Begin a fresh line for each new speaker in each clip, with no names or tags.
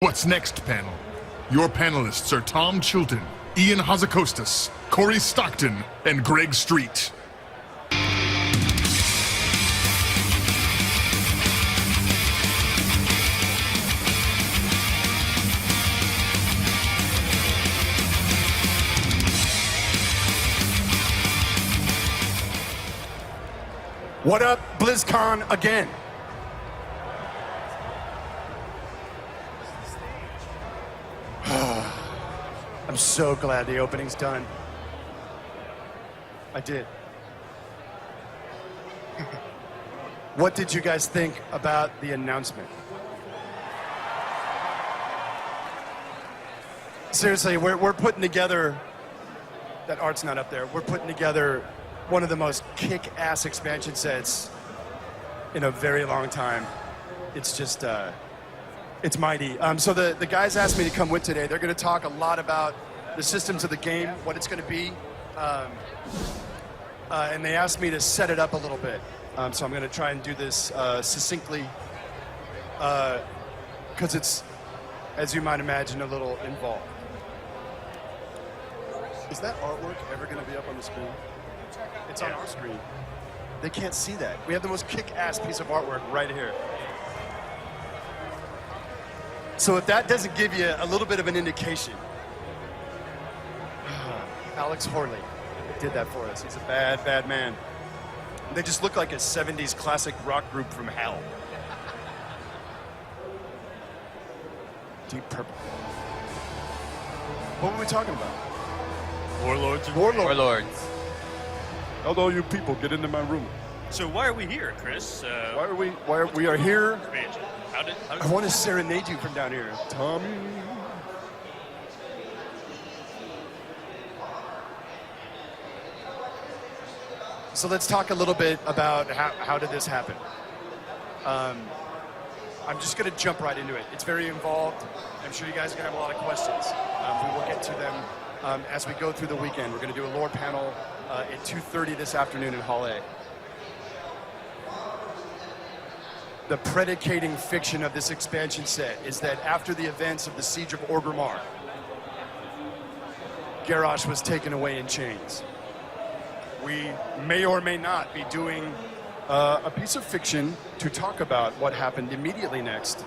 What's next, panel? Your panelists are Tom Chilton, Ian Hazakostas, Corey Stockton, and Greg Street.
What up, Blizzcon again? I'm so glad the opening's done. I did. What did you guys think about the announcement? Seriously, we're putting together, that art's not up there, we're putting together one of the most kick-ass expansion sets in a very long time. It's just, it's mighty. So the guys asked me to come with today. They're going to talk a lot about the systems of the game, what it's going to be, and they asked me to set it up a little bit. So I'm going to try and do this succinctly, because it's, as you might imagine, a little involved. Is that artwork ever going to be up on the screen? It's on our screen. They can't see that. We have the most kick-ass piece of artwork right here. So if that doesn't give you a little bit of an indication, Alex Horley did that for us. He's a bad, bad man. They just look like a 70s classic rock group from hell. Deep Purple. What were we talking about?
Warlords.
Warlords.
Hello, you people, get into my room.
So why are we here, Chris?
Why are we here?
Expansion. How did
I want to serenade you from down here, Tommy. So let's talk a little bit about how did this happen. I'm just going to jump right into it. It's very involved. I'm sure you guys are going to have a lot of questions. We will get to them as we go through the weekend. We're going to do a lore panel at 2:30 this afternoon in Hall A. The predicating fiction of this expansion set is that after the events of the Siege of Orgrimmar, Garrosh was taken away in chains. We may or may not be doing a piece of fiction to talk about what happened immediately next.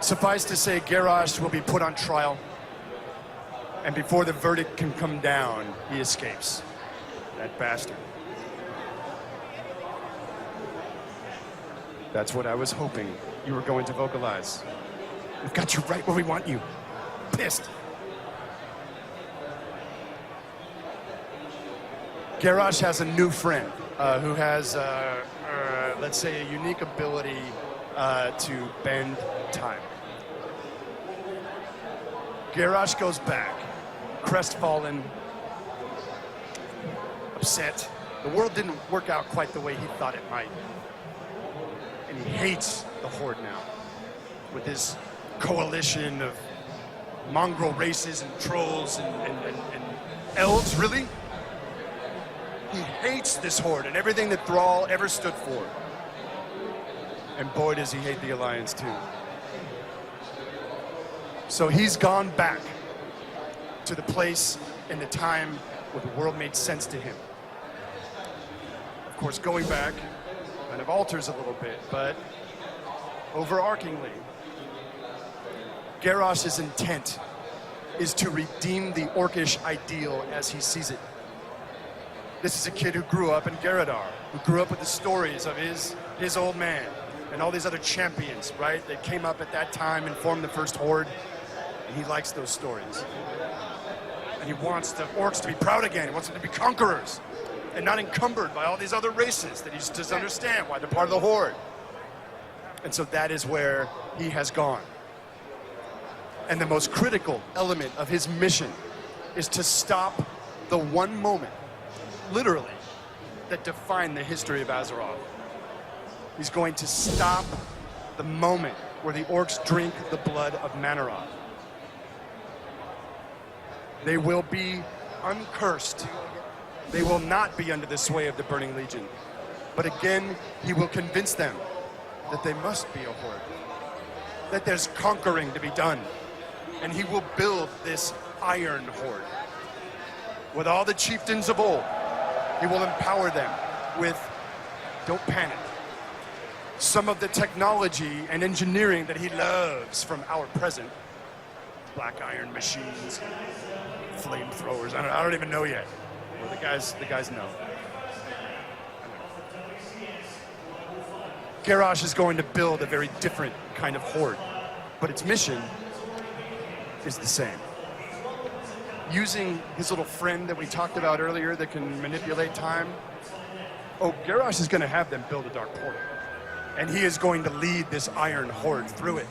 Suffice to say, Garrosh will be put on trial, and before the verdict can come down, he escapes. That bastard. That's what I was hoping you were going to vocalize. We've got you right where we want you. Pissed. Garrosh has a new friend who has, let's say, a unique ability to bend time. Garrosh goes back, crestfallen, upset. The world didn't work out quite the way he thought it might. And he hates the Horde now, with his coalition of mongrel races and trolls and elves, really? He hates this Horde and everything that Thrall ever stood for. And boy, does he hate the Alliance too. So he's gone back to the place and the time where the world made sense to him. Of course, going back kind of alters a little bit, but overarchingly, Garrosh's intent is to redeem the Orcish ideal as he sees it. This is a kid who grew up in Garradar, who grew up with the stories of his old man and all these other champions, right? That came up at that time and formed the first Horde, and he likes those stories. And he wants the orcs to be proud again. He wants them to be conquerors and not encumbered by all these other races that he just doesn't understand why they're part of the Horde. And so that is where he has gone. And the most critical element of his mission is to stop the one moment, literally, that defined the history of Azeroth. He's going to stop the moment where the orcs drink the blood of Manaroth. They will be uncursed. They will not be under the sway of the Burning Legion. But again, he will convince them that they must be a Horde. that there's conquering to be done. And he will build this iron horde. With all the chieftains of old, he will empower them with, don't panic, some of the technology and engineering that he loves from our present. Black iron machines, flamethrowers, I don't even know yet. Well, the guys know. Garrosh is going to build a very different kind of horde, but its mission is the same. Using his little friend that we talked about earlier that can manipulate time, Garrosh is going to have them build a dark portal. And he is going to lead this iron horde through it.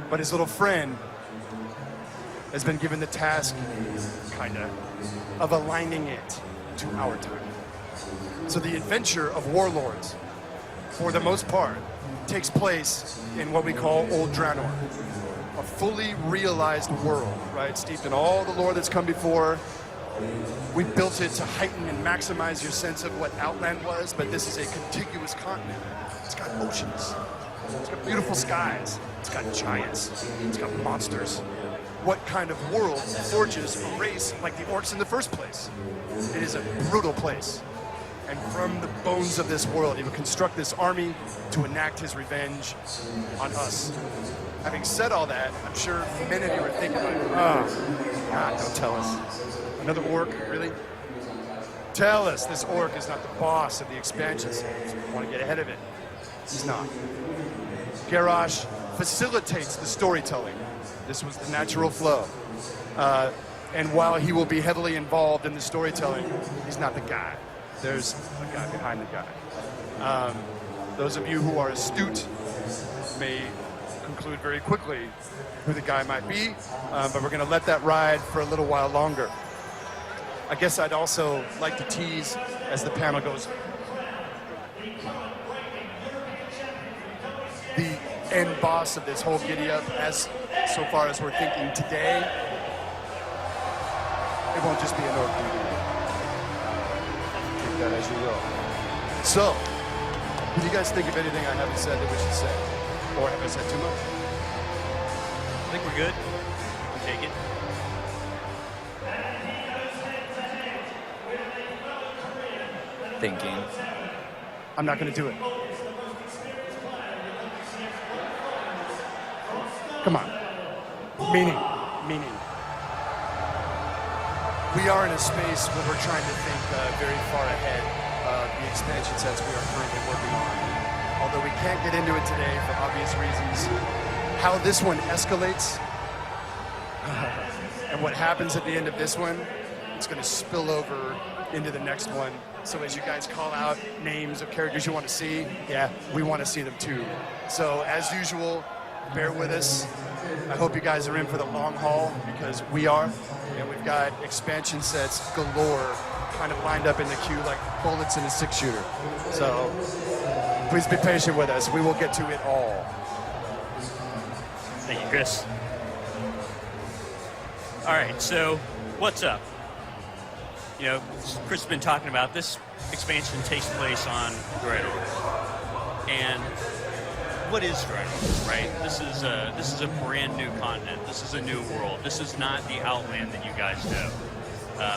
But his little friend has been given the task, kinda, of aligning it to our time. So the adventure of Warlords, for the most part, takes place in what we call Old Draenor. A fully realized world, right? Steeped in all the lore that's come before. We built it to heighten and maximize your sense of what Outland was, but this is a contiguous continent. It's got oceans. It's got beautiful skies. It's got giants. It's got monsters. What kind of world forges a race like the orcs in the first place? It is a brutal place. And from the bones of this world, he would construct this army to enact his revenge on us. Having said all that, I'm sure many of you are thinking like, oh, God, don't tell us. Another orc, really? Tell us this orc is not the boss of the expansion series. We want to get ahead of it. He's not. Garrosh facilitates the storytelling. This was the natural flow. And while he will be heavily involved in the storytelling, he's not the guy. There's a guy behind the guy. Those of you who are astute may conclude very quickly who the guy might be, but we're going to let that ride for a little while longer. I guess I'd also like to tease as the panel goes. The end boss of this whole giddy-up, as so far as we're thinking today, it won't just be an orc dude. Take that as you will. So, do you guys think of anything I haven't said that we should say? Or have I said too much?
I think we're good. We'll take it.
Thinking.
I'm not going to do it. Come on. Meaning. We are in a space where we're trying to think very far ahead of the expansion sets we are currently working on. Although we can't get into it today for obvious reasons. How this one escalates and what happens at the end of this one, it's going to spill over into the next one. So as you guys call out names of characters you want to see, yeah, we want to see them too. So as usual, bear with us. I hope you guys are in for the long haul, because we are. And we've got expansion sets galore kind of lined up in the queue like bullets in a 6-shooter. So please be patient with us. We will get to it all.
Thank you, Chris. All right, so what's up? You know, Chris has been talking about this expansion takes place on Draenor. And what is Draenor, right? This is a brand new continent. This is a new world. This is not the Outland that you guys know.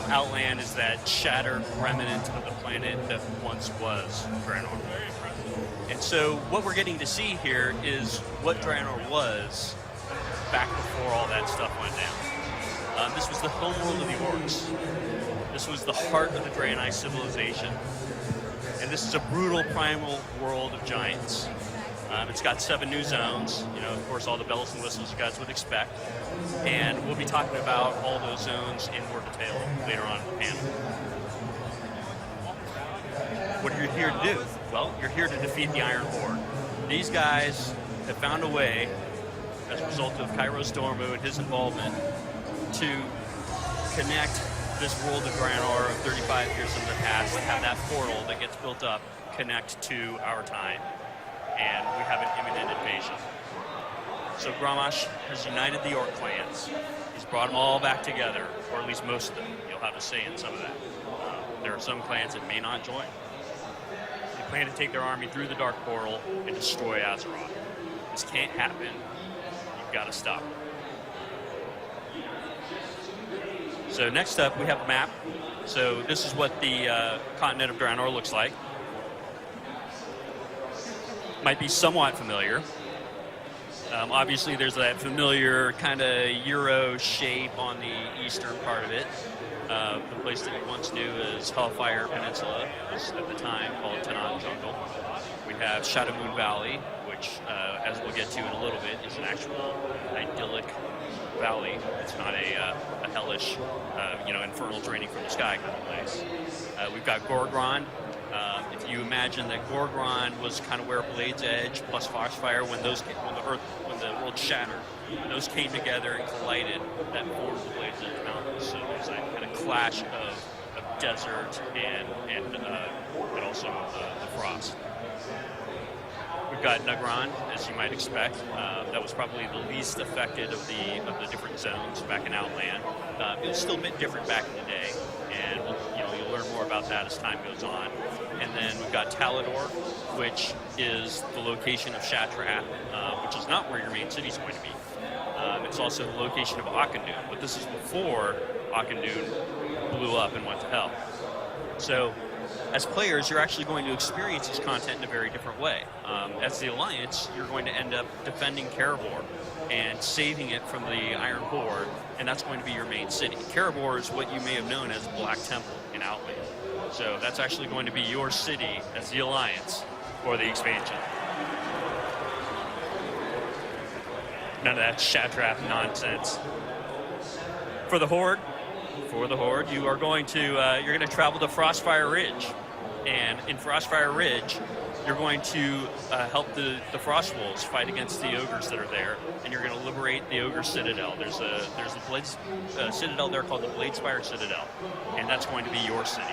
Outland is that shattered remnant of the planet that once was Draenor. And so what we're getting to see here is what Draenor was back before all that stuff went down. This was the homeworld of the orcs. This was the heart of the Draenei civilization. And this is a brutal primal world of giants. It's got 7 new zones, you know, of course, all the bells and whistles you guys would expect. And we'll be talking about all those zones in more detail later on in the panel. What are you here to do? Well, you're here to defeat the Iron Horde. These guys have found a way, as a result of Kairos Dormu and his involvement, to connect this world of Draenor of 35 years in the past, and have that portal that gets built up connect to our time. And we have an imminent invasion. So Grommash has united the orc clans. He's brought them all back together, or at least most of them. You'll have a say in some of that. There are some clans that may not join. They plan to take their army through the Dark Portal and destroy Azeroth. This can't happen Got to stop. So next up, we have a map. So this is what the continent of Draenor looks like. Might be somewhat familiar. Obviously, there's that familiar kind of Euro shape on the eastern part of it. The place that we once knew as Hellfire Peninsula was at the time called Tanaan Jungle. We have Shadowmoon Valley, which, as we'll get to in a little bit, is an actual idyllic valley. It's not a hellish, infernal draining from the sky kind of place. We've got Gorgrond. If you imagine that Gorgrond was kind of where Blade's Edge plus Foxfire, when the world shattered, when those came together and collided, that formed the Blade's Edge Mountains. So there's that kind of clash of desert and also the frost. We've got Nagran, as you might expect. That was probably the least affected of the different zones back in Outland. It was still a bit different back in the day, and you'll learn more about that as time goes on. And then we've got Talador, which is the location of Shattrath, which is not where your main city is going to be. It's also the location of Auchindoun, but this is before Auchindoun blew up and went to hell. So, as players, you're actually going to experience this content in a very different way. As the Alliance, you're going to end up defending Karabor and saving it from the Iron Horde, and that's going to be your main city. Karabor is what you may have known as Black Temple in Outland. So that's actually going to be your city as the Alliance for the expansion. None of that Shattrath nonsense. For the Horde, you are going to travel to Frostfire Ridge, and in Frostfire Ridge, you're going to help the Frostwolves fight against the ogres that are there, and you're going to liberate the Ogre Citadel. There's a Blades Citadel there called the Bladespire Citadel, and that's going to be your city.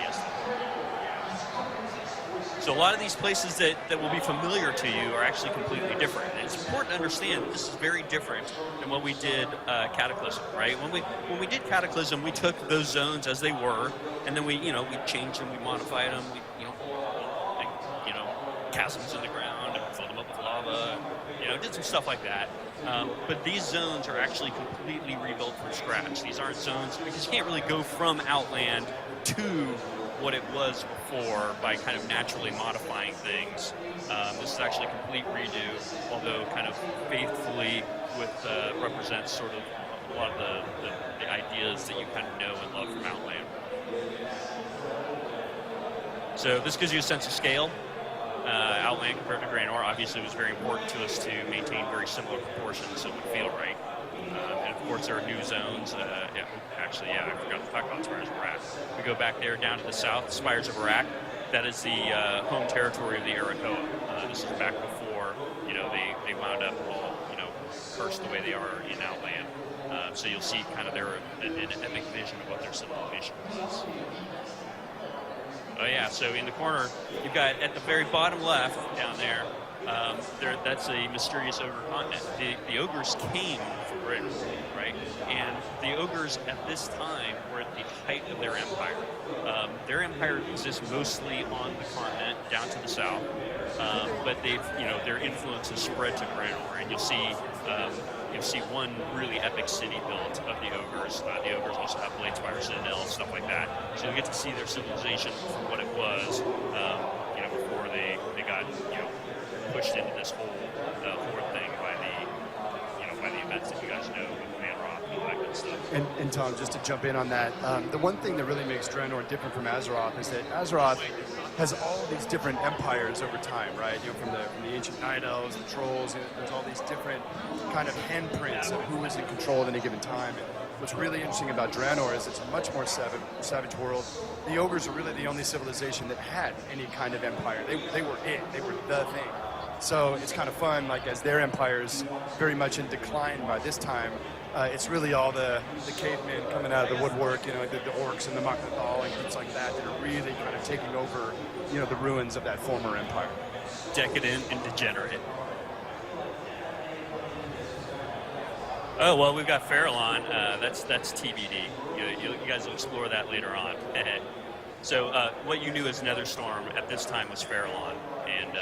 So a lot of these places that will be familiar to you are actually completely different. And it's important to understand that this is very different than when we did Cataclysm, right? When we did Cataclysm, we took those zones as they were, and then we changed them, we modified them, chasms in the ground and filled them up with lava, did some stuff like that. But these zones are actually completely rebuilt from scratch. These aren't zones, because you can't really go from Outland to what it was before by kind of naturally modifying things. This is actually a complete redo, although kind of faithfully represents sort of a lot of the ideas that you kind of know and love from Outland. So this gives you a sense of scale. Outland compared to Draenor obviously was very important to us to maintain very similar proportions so it would feel right. And of course there are new zones. I forgot to talk about Spires of Arak. We go back there down to the south, Spires of Arak. That is the home territory of the Arakoa. This is back before they wound up all cursed the way they are in Outland. So you'll see kind of an epic vision of what their civilization was. Oh yeah, so in the corner, you've got at the very bottom left down there, that's a mysterious ogre continent. The ogres came from Britain, right? And the ogres at this time were at the height of their empire. Their empire exists mostly on the continent down to the south, but their influence has spread to Draenor, and you'll see one really epic city built of the ogres. The ogres also have Bladespire Citadel and stuff like that. So you get to see their civilization for what it was, before they got pushed into this whole horde thing by the events that you guys know with Manroth and all that good stuff.
And Tom, just to jump in on that, the one thing that really makes Draenor different from Azeroth is that Azeroth has all these different empires over time, right? From the ancient Night Elves, the Trolls, there's all these different kind of handprints of who is in control at any given time. And what's really interesting about Draenor is it's a much more savage world. The ogres are really the only civilization that had any kind of empire. They were it. They were the thing. So it's kind of fun, like as their empire's very much in decline by this time, it's really all the cavemen coming out of the woodwork, the orcs and the Maknathal and groups like that are really kind of taking over, the ruins of that former empire.
Decadent and degenerate. Oh, well, we've got Farallon. That's TBD. You guys will explore that later on. So what you knew as Netherstorm at this time was Farallon, and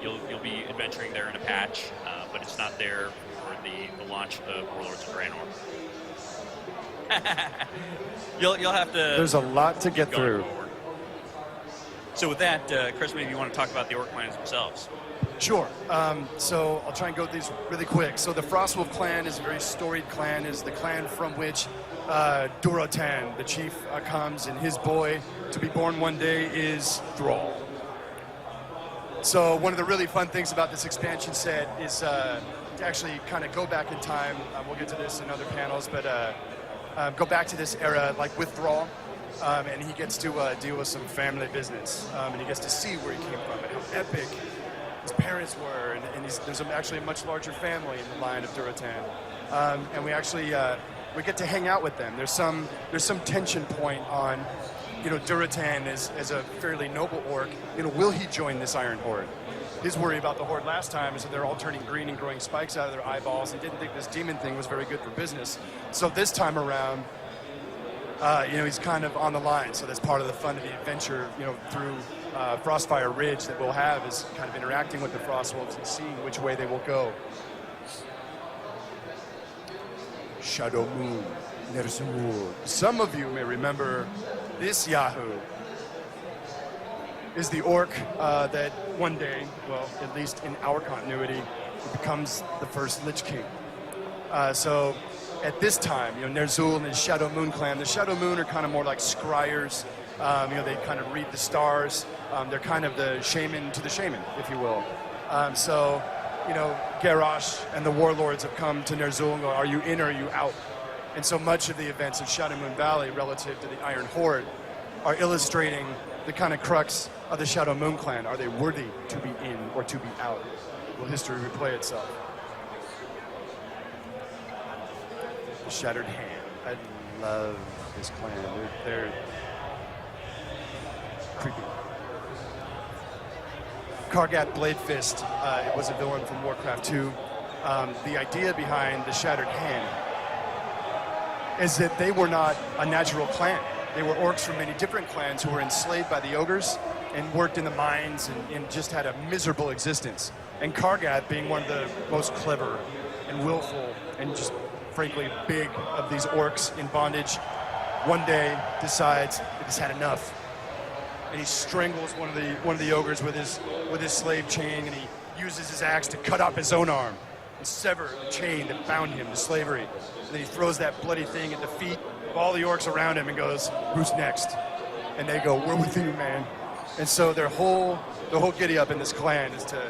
you'll be adventuring there in a patch, but it's not there for the launch of Warlords of Draenor. you'll have to.
There's a lot to get through.
Forward. So with that, Chris, maybe you want to talk about the orc clans themselves.
Sure. So I'll try and go through these really quick. So the Frostwolf clan is a very storied clan. Is the clan from which Durotan, the chief, comes, and his boy to be born one day is Thrall. So one of the really fun things about this expansion set is to actually kind of go back in time. We'll get to this in other panels, but go back to this era, like with Thrall, and he gets to deal with some family business, and he gets to see where he came from and how epic his parents were, and there's actually a much larger family in the line of Durotan, and we actually we get to hang out with them. There's some tension point on, Durotan as a fairly noble orc. Will he join this Iron Horde? His worry about the Horde last time is that they're all turning green and growing spikes out of their eyeballs, and didn't think this demon thing was very good for business. So this time around, he's kind of on the line. So that's part of the fun of the adventure, through Frostfire Ridge that we'll have, is kind of interacting with the Frostwolves and seeing which way they will go. Shadow Moon, Ner'zhul. Some of you may remember this Yahoo is the orc that one day, well, at least in our continuity, becomes the first Lich King. So at this time, Ner'zhul and his Shadow Moon clan, the Shadow Moon are kind of more like scryers. They kind of read the stars. They're kind of the shaman to the shaman, if you will. Garrosh and the Warlords have come to Ner'zhul and go, are you in or are you out? And so much of the events of Shadow Moon Valley relative to the Iron Horde are illustrating the kind of crux of the Shadow Moon clan. Are they worthy to be in or to be out? Will history replay itself? The Shattered Hand. I love this clan. They're creepy. Kargat Bladefist was a villain from Warcraft 2. The idea behind the Shattered Hand is that they were not a natural clan. They were orcs from many different clans who were enslaved by the ogres and worked in the mines and just had a miserable existence. And Kargat, being one of the most clever and willful and just frankly big of these orcs in bondage, one day decides that he's had enough. And he strangles one of the ogres with his slave chain, and he uses his axe to cut off his own arm and sever the chain that bound him to slavery. And then he throws that bloody thing at the feet of all the orcs around him and goes, "Who's next?" And they go, "We're with you, man." And so the whole giddy up in this clan is to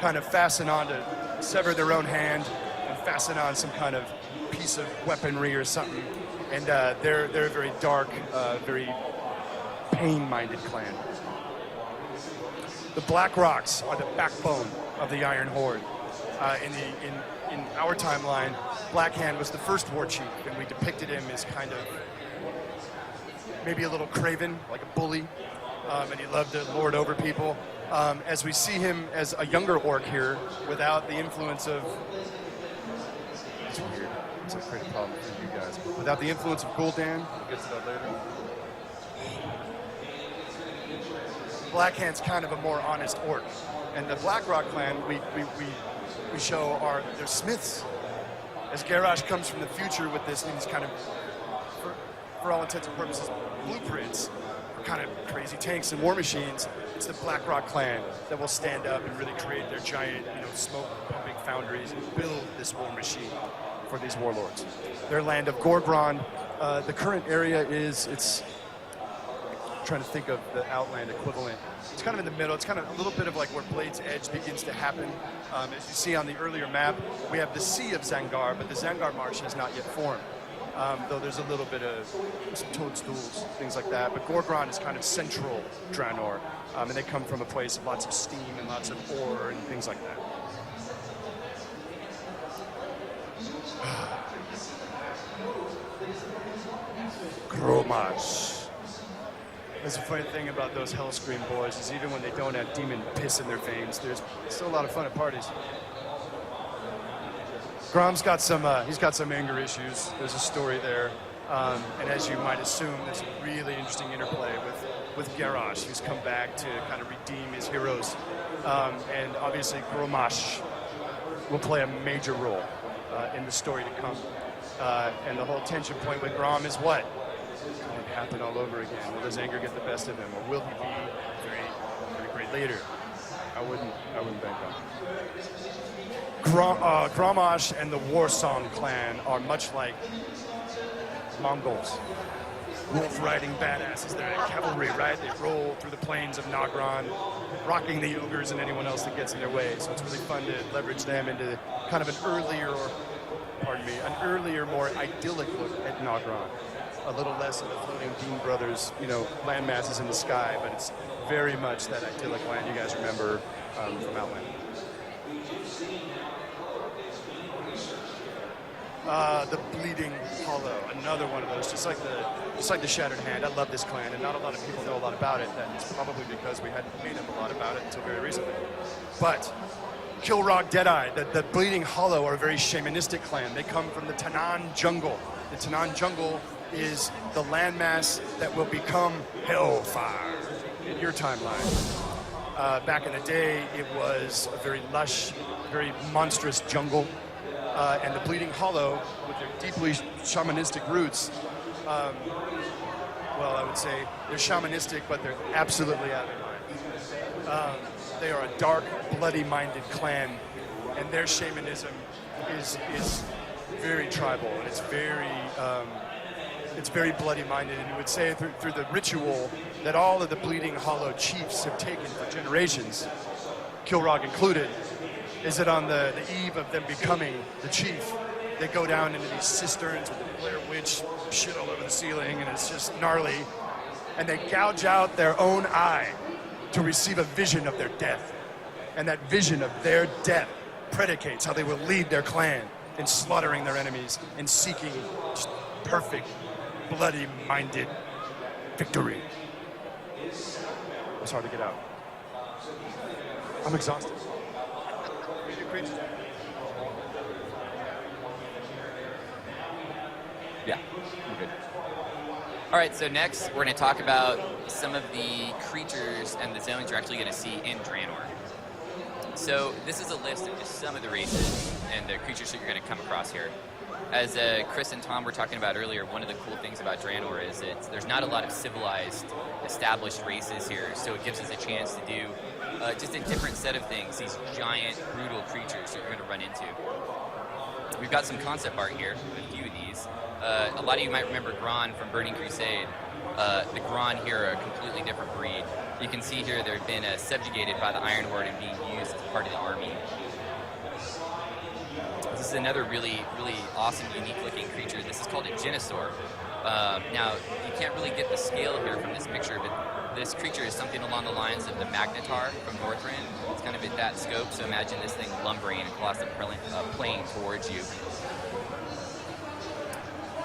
kind of fasten on to sever their own hand and fasten on some kind of piece of weaponry or something. And they're a very dark, very pain-minded clan. The Black Rocks are the backbone of the Iron Horde. In our timeline, Blackhand was the first war chief, and we depicted him as kind of maybe a little craven, like a bully, and he loved to lord over people. As we see him as a younger orc here, without the influence of... It's weird. It's a great problem for you guys. But without the influence of Gul'dan, we'll get to that later. Blackhand's kind of a more honest orc. And the Blackrock clan, we show they're smiths. As Garrosh comes from the future with these kind of, for all intents and purposes, blueprints for kind of crazy tanks and war machines, it's the Blackrock clan that will stand up and really create their giant, smoke-pumping foundries and build this war machine for these warlords. Their land of Gorgron, the current area it's trying to think of the Outland equivalent. It's kind of in the middle. It's kind of a little bit of like where Blade's Edge begins to happen. As you see on the earlier map, we have the Sea of Zangar, but the Zangar Marsh has not yet formed. Though there's a little bit of some toadstools, things like that. But Gorgron is kind of central Draenor, and they come from a place of lots of steam and lots of ore and things like that. Gromash. That's the funny thing about those Hellscream boys is even when they don't have demon piss in their veins, there's still a lot of fun at parties. Grom's got some anger issues. There's a story there, and as you might assume, there's a really interesting interplay with Garrosh, who's come back to kind of redeem his heroes, and obviously Gromash will play a major role in the story to come. And the whole tension point with Grom is what? Could it happen all over again? Will his anger get the best of him, or will he be a very great leader? I wouldn't bank on it. Grommash and the Warsong clan are much like Mongols. Wolf-riding badasses. They're cavalry, right? They roll through the plains of Nagran, rocking the ogres and anyone else that gets in their way. So it's really fun to leverage them into kind of an earlier, more idyllic look at Nagran. A little less of the floating Bean Brothers, land masses in the sky, but it's very much that idyllic land you guys remember from Outland. The Bleeding Hollow, another one of those, just like the Shattered Hand. I love this clan, and not a lot of people know a lot about it. That's probably because we hadn't made up a lot about it until very recently. But Kilrog Deadeye, the Bleeding Hollow are a very shamanistic clan. They come from the Tanan Jungle. The Tanan Jungle is the landmass that will become Hellfire in your timeline. Back in the day, it was a very lush, very monstrous jungle. And the Bleeding Hollow, with their deeply shamanistic roots, I would say they're shamanistic, but they're absolutely out of their mind. They are a dark, bloody-minded clan, and their shamanism is very tribal, and it's very bloody-minded. And you would say through the ritual that all of the Bleeding Hollow chiefs have taken for generations, Kilrog included, is that on the eve of them becoming the chief, they go down into these cisterns with the Blair Witch shit all over the ceiling, and it's just gnarly. And they gouge out their own eye to receive a vision of their death. And that vision of their death predicates how they will lead their clan in slaughtering their enemies and seeking just perfect, bloody-minded victory. It's hard to get out. I'm exhausted.
Yeah, we're good. All right, so next we're going to talk about some of the creatures and the zones you're actually going to see in Draenor. So this is a list of just some of the races and the creatures that you're going to come across here. As Chris and Tom were talking about earlier, one of the cool things about Draenor is that there's not a lot of civilized, established races here, so it gives us a chance to do just a different set of things, these giant, brutal creatures that you're going to run into. We've got some concept art here, a few of these. A lot of you might remember Gron from Burning Crusade. The Gron here are a completely different breed. You can see here they've been subjugated by the Iron Horde and being used as part of the army. This is another really, really awesome, unique-looking creature. This is called a Genosaur. Now, you can't really get the scale here from this picture, but this creature is something along the lines of the Magnetar from Northrend. It's kind of at that scope, so imagine this thing lumbering across the plane towards you.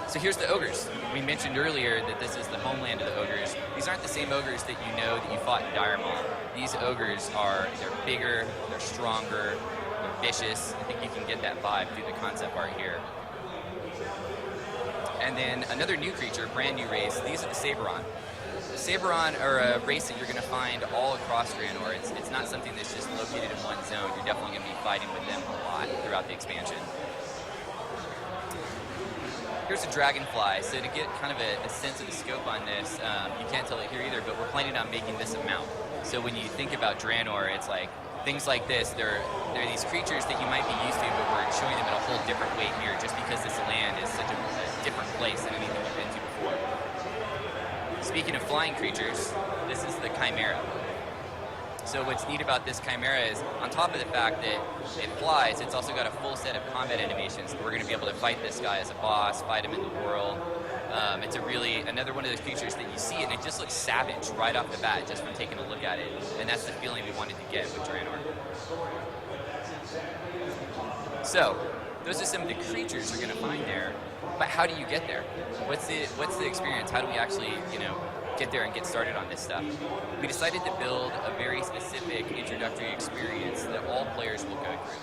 So here's the ogres. We mentioned earlier that this is the homeland of the ogres. These aren't the same ogres that you know that you fought in Dire Maul. These ogres they're bigger, they're stronger, they're vicious. I think you can get that vibe through the concept art here. And then another new creature, brand new race, these are the Saberon. The Saberon are a race that you're going to find all across Draenor. It's not something that's just located in one zone. You're definitely going to be fighting with them a lot throughout the expansion. Here's a dragonfly. So to get kind of a sense of the scope on this, you can't tell it here either, but we're planning on making this a mount. So when you think about Draenor, it's like things like this. They're these creatures that you might be used to, but we're showing them in a whole different way here, just because this land is such a different place than anything we've been to before. Speaking of flying creatures, this is the Chimera. So what's neat about this Chimera is, on top of the fact that it flies, it's also got a full set of combat animations. We're going to be able to fight this guy as a boss, fight him in the world. It's another one of those creatures that you see it and it just looks savage right off the bat just from taking a look at it. And that's the feeling we wanted to get with Draenor. So, those are some of the creatures you're going to find there. But how do you get there? What's the experience? How do we actually, get there and get started on this stuff? We decided to build a very specific introductory experience that all players will go through.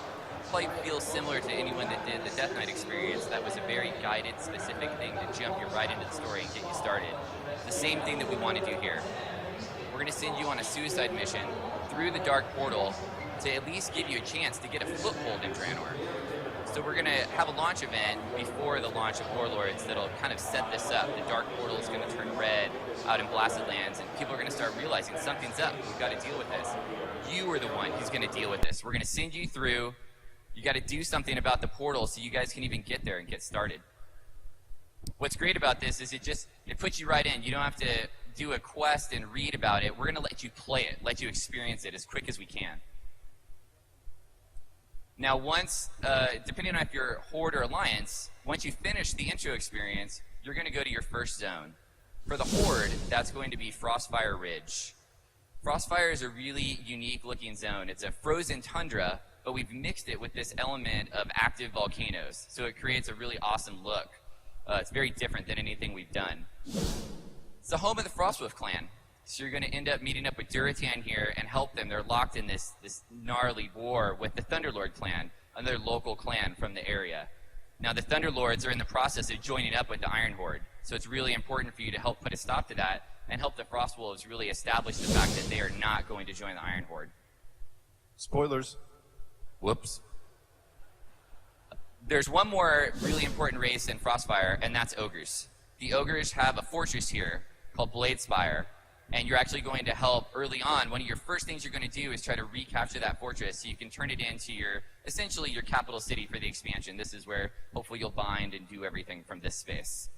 Probably feels similar to anyone that did the Death Knight experience. That was a very guided, specific thing to jump you right into the story and get you started. The same thing that we want to do here. We're going to send you on a suicide mission through the Dark Portal to at least give you a chance to get a foothold in Draenor. So we're going to have a launch event before the launch of Warlords that'll kind of set this up. The Dark Portal is going to turn red out in Blasted Lands, and people are going to start realizing something's up. We've got to deal with this. You are the one who's going to deal with this. We're going to send you through. You got to do something about the portal so you guys can even get there and get started. What's great about this is it puts you right in. You don't have to do a quest and read about it. We're going to let you play it, let you experience it as quick as we can. Now, once, depending on if you're Horde or Alliance, once you finish the intro experience, you're going to go to your first zone. For the Horde, that's going to be Frostfire Ridge. Frostfire is a really unique-looking zone. It's a frozen tundra, but we've mixed it with this element of active volcanoes, so it creates a really awesome look. It's very different than anything we've done. It's the home of the Frostwolf clan. So you're going to end up meeting up with Duratan here and help them. They're locked in this gnarly war with the Thunderlord clan, another local clan from the area. Now, the Thunderlords are in the process of joining up with the Iron Horde, so it's really important for you to help put a stop to that and help the Frostwolves really establish the fact that they are not going to join the Iron Horde.
Spoilers.
Whoops. There's one more really important race in Frostfire, and that's Ogres. The Ogres have a fortress here called Bladespire, and you're actually going to help early on. One of your first things you're going to do is try to recapture that fortress so you can turn it into essentially your capital city for the expansion. This is where hopefully you'll bind and do everything from this space.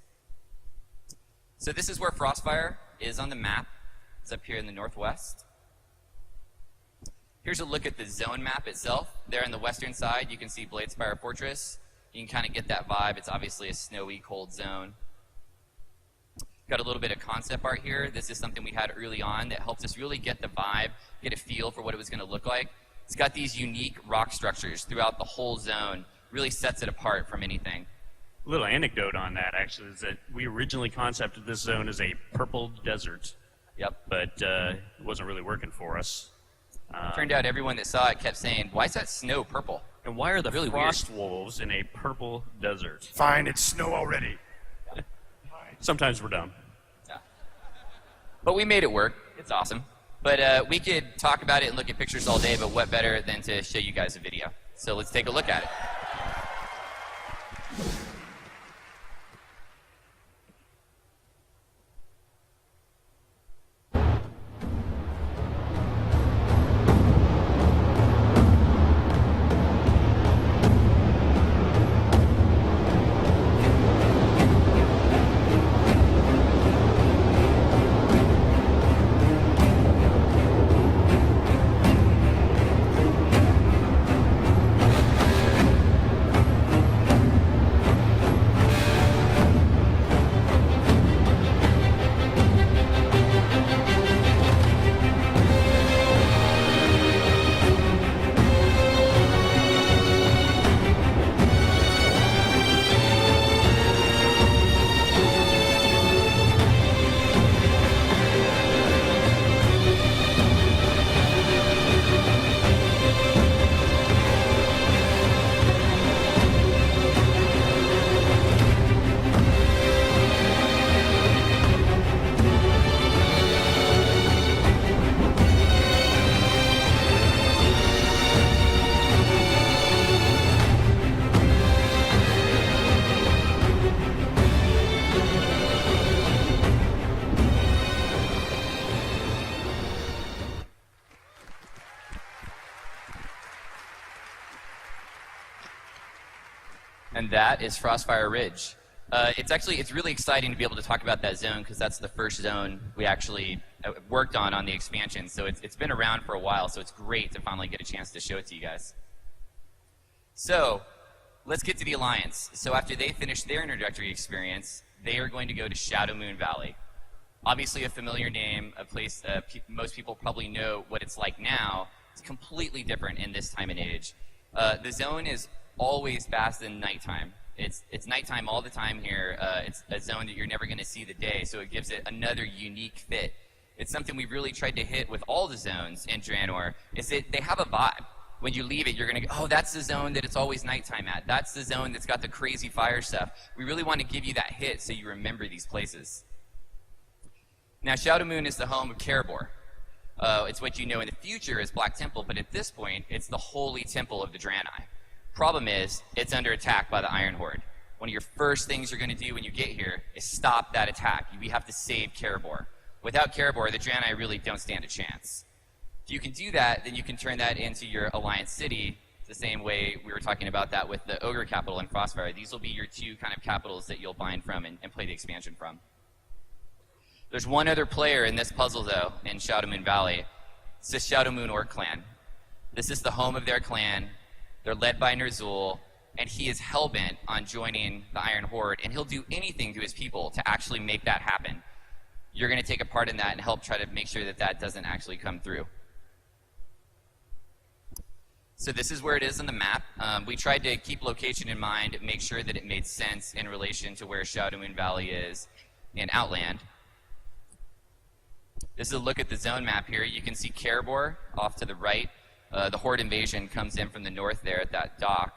So this is where Frostfire is on the map. It's up here in the northwest. Here's a look at the zone map itself. There on the western side, you can see Bladespire Fortress. You can kind of get that vibe. It's obviously a snowy, cold zone. Got a little bit of concept art here. This is something we had early on that helped us really get the vibe, get a feel for what it was going to look like. It's got these unique rock structures throughout the whole zone. Really sets it apart from anything.
A little anecdote on that, actually, is that we originally concepted this zone as a purple desert.
Yep.
But it wasn't really working for us.
Turned out everyone that saw it kept saying, "Why is that snow purple?"
And why are the
Really
frost wolves in a purple desert?
Fine, it's snow already.
Sometimes we're dumb.
Yeah. But we made it work. It's awesome. But we could talk about it and look at pictures all day, but what better than to show you guys a video? So let's take a look at it. And that is Frostfire Ridge. It's really exciting to be able to talk about that zone because that's the first zone we actually worked on the expansion. So it's been around for a while, so it's great to finally get a chance to show it to you guys. So let's get to the Alliance. So after they finish their introductory experience, they are going to go to Shadowmoon Valley. Obviously a familiar name, a place most people probably know what it's like now. It's completely different in this time and age. The zone is always fast in nighttime. It's nighttime all the time here. It's a zone that you're never going to see the day, so it gives it another unique fit. It's something we've really tried to hit with all the zones in Draenor, is that they have a vibe. When you leave it, you're going to go, oh, that's the zone that it's always nighttime at. That's the zone that's got the crazy fire stuff. We really want to give you that hit so you remember these places. Now, Shadowmoon is the home of Kerebor. It's what you know in the future as Black Temple, but at this point, it's the holy temple of the Draenei. Problem is, it's under attack by the Iron Horde. One of your first things you're going to do when you get here is stop that attack. We have to save Karabor. Without Karabor, the Draenei really don't stand a chance. If you can do that, then you can turn that into your Alliance City, the same way we were talking about that with the Ogre capital and Frostfire. These will be your two kind of capitals that you'll bind from and play the expansion from. There's one other player in this puzzle, though, in Shadowmoon Valley. It's the Shadowmoon Orc clan. This is the home of their clan. They're led by Ner'zhul, and he is hellbent on joining the Iron Horde, and he'll do anything to his people to actually make that happen. You're going to take a part in that and help try to make sure that that doesn't actually come through. So this is where it is on the map. We tried to keep location in mind, make sure that it made sense in relation to where Shadowmoon Valley is in Outland. This is a look at the zone map here. You can see Karabor off to the right. The Horde invasion comes in from the north there at that dock.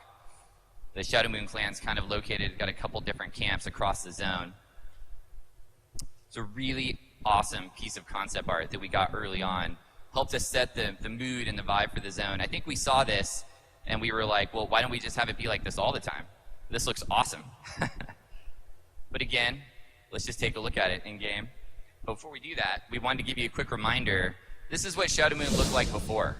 The Shadowmoon clan's kind of located, got a couple different camps across the zone. It's a really awesome piece of concept art that we got early on. Helped us set the mood and the vibe for the zone. I think we saw this and we were like, well, why don't we just have it be like this all the time? This looks awesome. But again, let's just take a look at it in game. But before we do that, we wanted to give you a quick reminder. This is what Shadowmoon looked like before.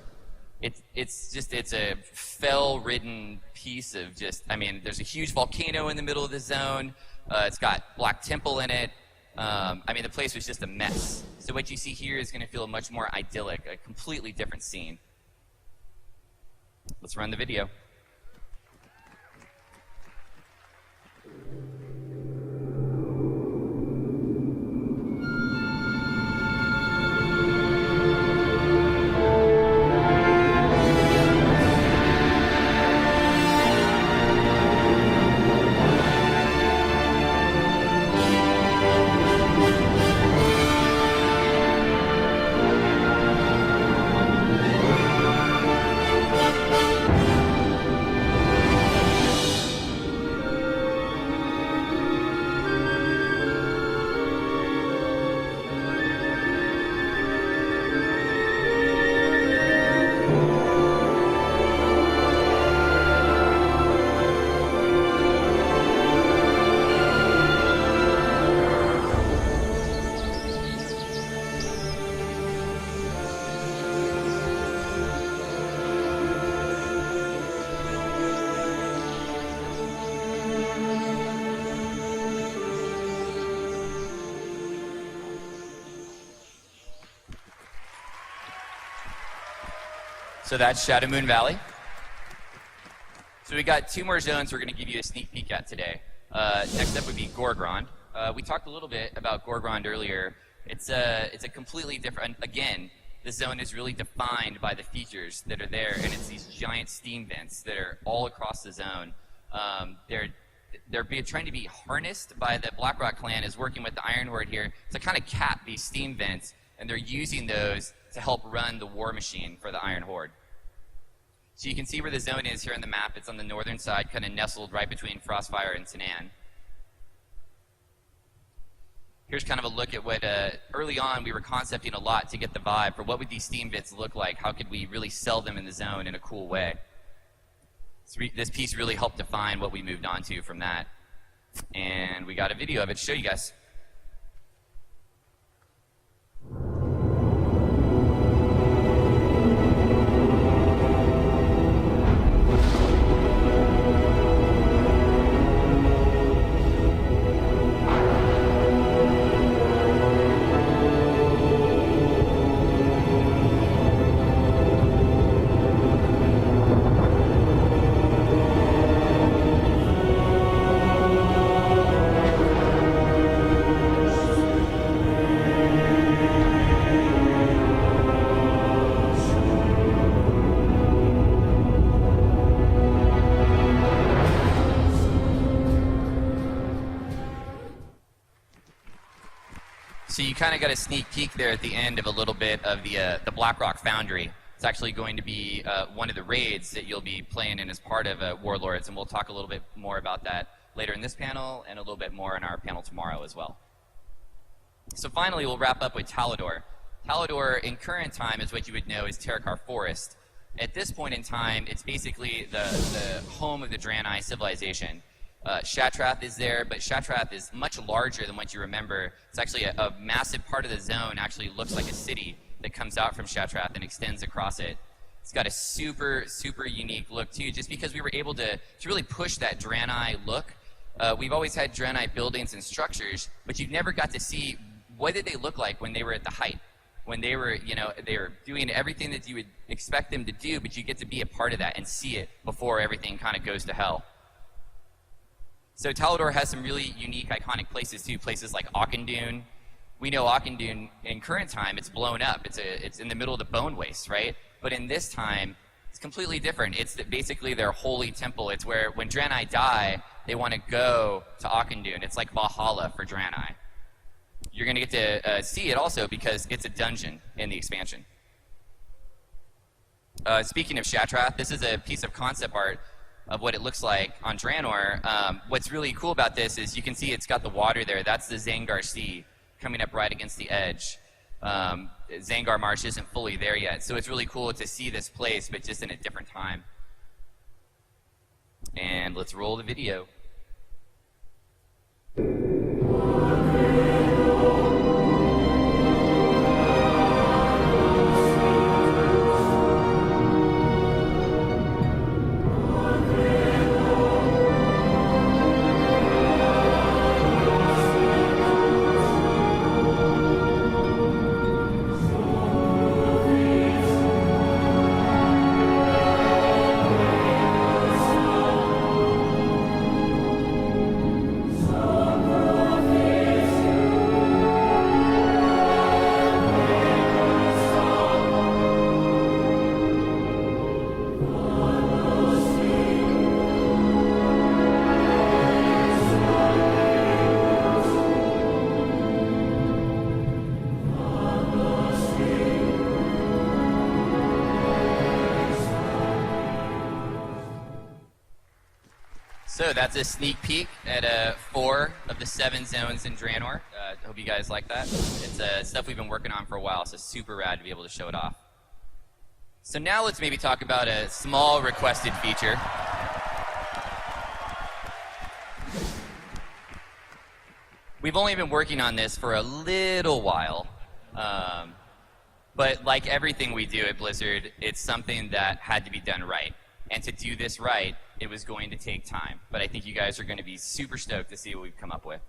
It's a fell-ridden piece of just, I mean, there's a huge volcano in the middle of the zone. It's got Black Temple in it. I mean, the place was just a mess. So what you see here is going to feel much more idyllic, a completely different scene. Let's run the video. So that's Shadowmoon Valley. So we got two more zones we're going to give you a sneak peek at today. Next up would be Gorgrond. We talked a little bit about Gorgrond earlier. It's a completely different, again, the zone is really defined by the features that are there, and it's these giant steam vents that are all across the zone. They're trying to be harnessed by the Blackrock clan is working with the Iron Horde here to kind of cap these steam vents, and they're using those to help run the war machine for the Iron Horde. So you can see where the zone is here on the map. It's on the northern side, kind of nestled right between Frostfire and Tanan. Here's kind of a look at what, early on, we were concepting a lot to get the vibe for what would these steam bits look like? How could we really sell them in the zone in a cool way? So this piece really helped define what we moved on to from that. And we got a video of it to show you guys. So you kind of got a sneak peek there at the end of a little bit of the Blackrock Foundry. It's actually going to be one of the raids that you'll be playing in as part of Warlords, and we'll talk a little bit more about that later in this panel and a little bit more in our panel tomorrow as well. So finally, we'll wrap up with Talador. Talador, in current time, is what you would know as Terakar Forest. At this point in time, it's basically the home of the Draenei civilization. Shatrath is there, but Shatrath is much larger than what you remember. It's actually a massive part of the zone. Actually looks like a city that comes out from Shatrath and extends across it. It's got a super, super unique look too, just because we were able to really push that Draenei look. We've always had Draenei buildings and structures, but you've never got to see what did they look like when they were at the height, when they were, they were doing everything that you would expect them to do, but you get to be a part of that and see it before everything kind of goes to hell. So Talador has some really unique, iconic places too. Places like Auchindoun. We know Auchindoun in current time, it's blown up. It's in the middle of the Bone Waste, right? But in this time, it's completely different. It's basically their holy temple. It's where when Draenei die, they want to go to Auchindoun. It's like Valhalla for Draenei. You're going to get to see it also because it's a dungeon in the expansion. Speaking of Shatrath, this is a piece of concept art of what it looks like on Draenor. What's really cool about this is you can see it's got the water there. That's the Zangar Sea coming up right against the edge. Zangar Marsh isn't fully there yet, so it's really cool to see this place, but just in a different time. And let's roll the video. So that's a sneak peek at 4 of the 7 zones in Draenor. Hope you guys like that. It's stuff we've been working on for a while, so super rad to be able to show it off. So now let's maybe talk about a small requested feature. We've only been working on this for a little while, but like everything we do at Blizzard, it's something that had to be done right. And to do this right, it was going to take time. But I think you guys are going to be super stoked to see what we've come up with.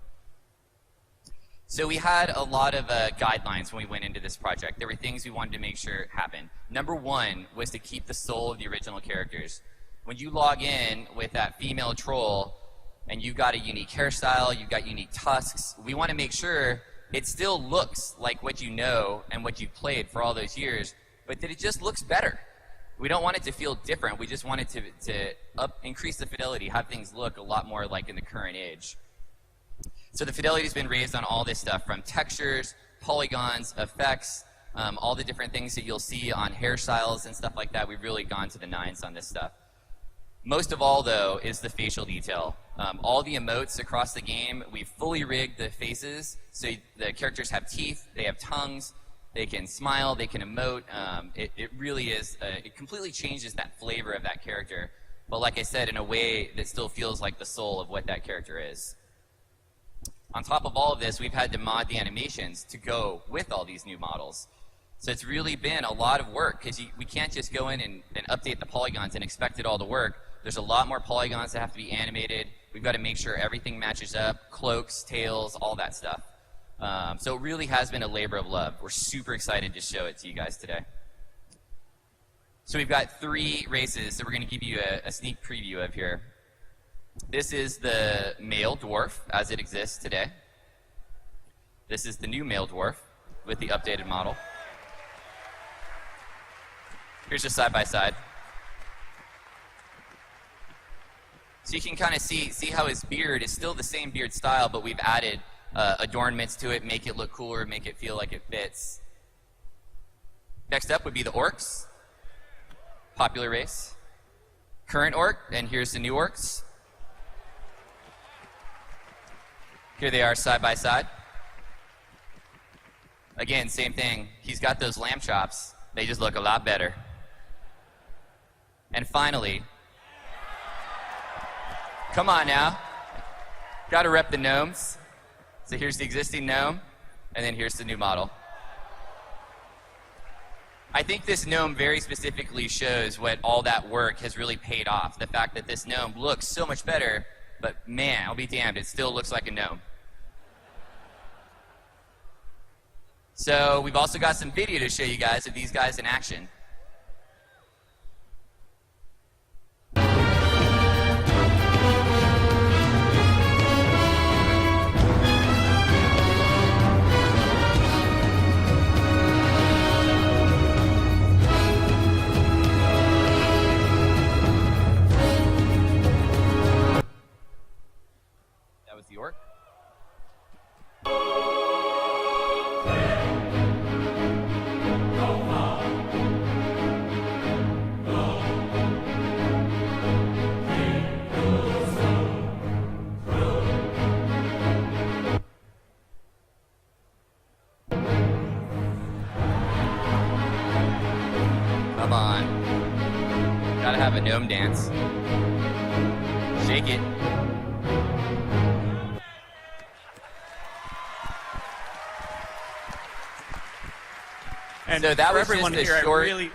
So we had a lot of guidelines when we went into this project. There were things we wanted to make sure happened. Number 1 was to keep the soul of the original characters. When you log in with that female troll, and you've got a unique hairstyle, you've got unique tusks, we want to make sure it still looks like what you know and what you've played for all those years, but that it just looks better. We don't want it to feel different. We just want it to increase the fidelity, have things look a lot more like in the current age. So the fidelity's been raised on all this stuff, from textures, polygons, effects, all the different things that you'll see on hairstyles and stuff like that. We've really gone to the nines on this stuff. Most of all, though, is the facial detail. All the emotes across the game, we've fully rigged the faces, so the characters have teeth, they have tongues, they can smile, they can emote. It really is, it completely changes that flavor of that character. But like I said, in a way that still feels like the soul of what that character is. On top of all of this, we've had to mod the animations to go with all these new models. So it's really been a lot of work, because we can't just go in and update the polygons and expect it all to work. There's a lot more polygons that have to be animated. We've got to make sure everything matches up, cloaks, tails, all that stuff. So it really has been a labor of love. We're super excited to show it to you guys today. So we've got 3 races that we're going to give you a sneak preview of here. This is the male dwarf as it exists today. This is the new male dwarf with the updated model. Here's just side by side. So you can kind of see how his beard is still the same beard style, but we've added adornments to it, make it look cooler, make it feel like it fits. Next up would be the orcs. Popular race. Current orc, and here's the new orcs. Here they are side by side. Again, same thing. He's got those lamb chops. They just look a lot better. And finally, come on now. Gotta rep the gnomes. So here's the existing gnome, and then here's the new model. I think this gnome very specifically shows what all that work has really paid off. The fact that this gnome looks so much better, but man, I'll be damned, it still looks like a gnome. So we've also got some video to show you guys of these guys in action. That was the orc. Come on. Gotta have a gnome dance. Shake it.
And
So that
for
was
everyone
just a
here,
short-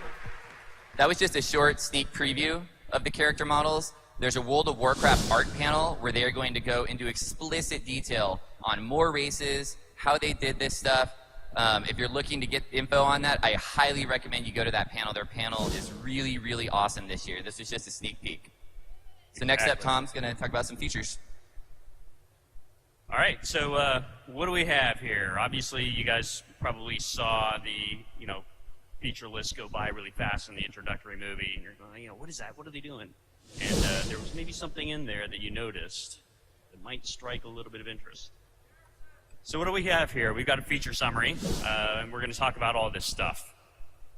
That was just a short sneak preview of the character models. There's a World of Warcraft art panel where they are going to go into explicit detail on more races, how they did this stuff. If you're looking to get info on that, I highly recommend you go to that panel. Their panel is really, really awesome this year. This is just a sneak peek. So next up, Tom's going to talk about some features.
All right, so what do we have here? Obviously, you guys probably saw the feature list go by really fast in the introductory movie, and you're going, what is that? What are they doing? And there was maybe something in there that you noticed that might strike a little bit of interest. So what do we have here? We've got a feature summary, and we're going to talk about all this stuff.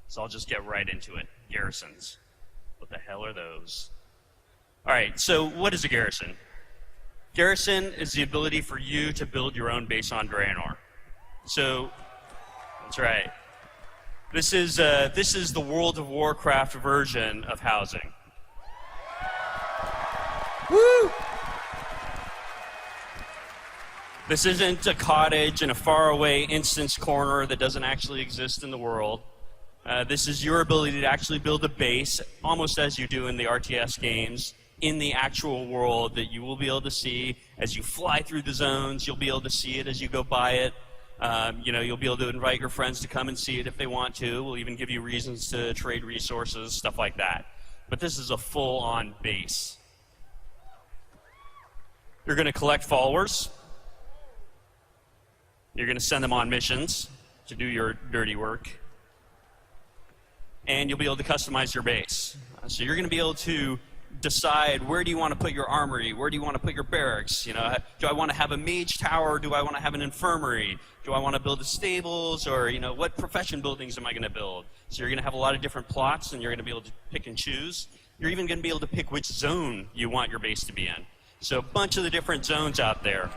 So I'll just get right into it. Garrisons. What the hell are those? All right, so what is a garrison? Garrison is the ability for you to build your own base on Draenor. So, that's right. This is the World of Warcraft version of housing. Woo! This isn't a cottage in a faraway instance corner that doesn't actually exist in the world. This is your ability to actually build a base, almost as you do in the RTS games, in the actual world that you will be able to see as you fly through the zones. You'll be able to see it as you go by it. You'll be able to invite your friends to come and see it if they want to. We'll even give you reasons to trade resources, stuff like that. But this is a full-on base. You're going to collect followers. You're going to send them on missions to do your dirty work. And you'll be able to customize your base. So you're going to be able to decide, where do you want to put your armory? Where do you want to put your barracks? Do I want to have a mage tower? Do I want to have an infirmary? Do I want to build the stables? Or, what profession buildings am I going to build? So you're going to have a lot of different plots, and you're going to be able to pick and choose. You're even going to be able to pick which zone you want your base to be in. So a bunch of the different zones out there.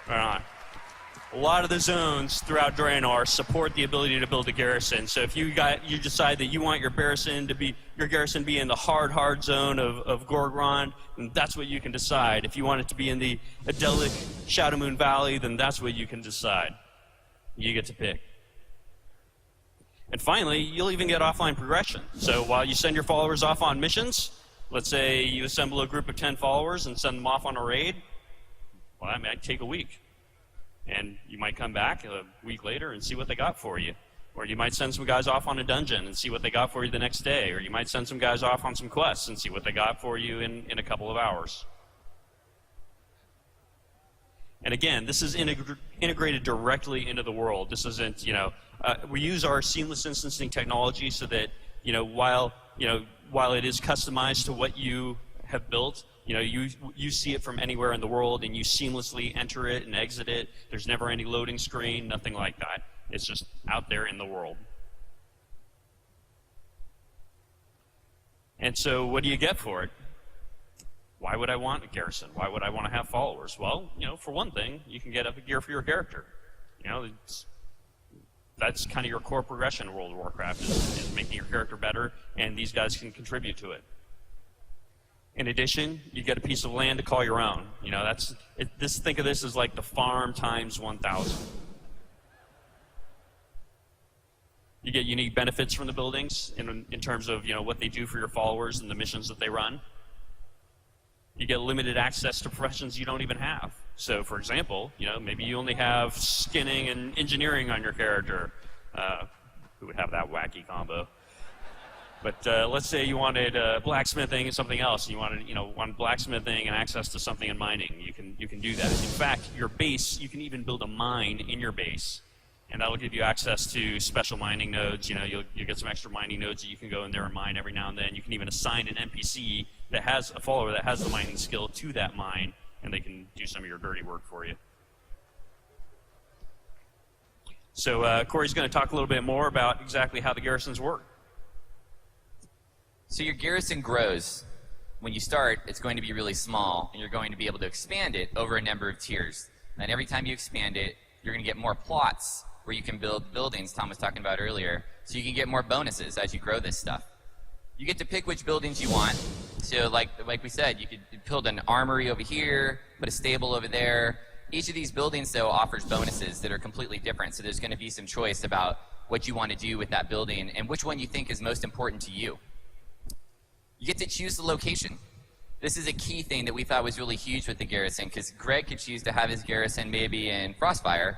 Right on. A lot of the zones throughout Draenor support the ability to build a garrison. So if you decide that you want your garrison to be in the hard zone of Gorgrond, then that's what you can decide. If you want it to be in the idyllic Shadowmoon Valley, then that's what you can decide. You get to pick. And finally, you'll even get offline progression. So while you send your followers off on missions, let's say you assemble a group of 10 followers and send them off on a raid, well, that might take a week. And you might come back a week later and see what they got for you. Or you might send some guys off on a dungeon and see what they got for you the next day. Or you might send some guys off on some quests and see what they got for you in a couple of hours. And again, this is integrated directly into the world. This isn't, we use our seamless instancing technology so that, while it is customized to what you have built, you see it from anywhere in the world, and you seamlessly enter it and exit it. There's never any loading screen, nothing like that. It's just out there in the world. And so what do you get for it? Why would I want a garrison? Why would I want to have followers? Well, for one thing, you can get up a gear for your character. That's that's kind of your core progression in World of Warcraft, is making your character better, and these guys can contribute to it. In addition, you get a piece of land to call your own. You know, think of this as like the farm times 1,000. You get unique benefits from the buildings in terms of, you know, what they do for your followers and the missions that they run. You get limited access to professions you don't even have. So, for example, you know, maybe you only have skinning and engineering on your character. Who would have that wacky combo? But let's say you wanted blacksmithing and something else. You wanted blacksmithing and access to something in mining. You can do that. In fact, your base, you can even build a mine in your base, and that'll give you access to special mining nodes. You know, you'll get some extra mining nodes that you can go in there and mine every now and then. You can even assign an NPC that has a follower that has the mining skill to that mine, and they can do some of your dirty work for you. So Corey's going to talk a little bit more about exactly how the garrisons work.
So your garrison grows. When you start, it's going to be really small, and you're going to be able to expand it over a number of tiers. And every time you expand it, you're going to get more plots where you can build buildings Tom was talking about earlier, so you can get more bonuses as you grow this stuff. You get to pick which buildings you want. So like we said, you could build an armory over here, put a stable over there. Each of these buildings, though, offers bonuses that are completely different, so there's going to be some choice about what you want to do with that building and which one you think is most important to you. You get to choose the location. This is a key thing that we thought was really huge with the garrison, because Greg could choose to have his garrison maybe in Frostfire.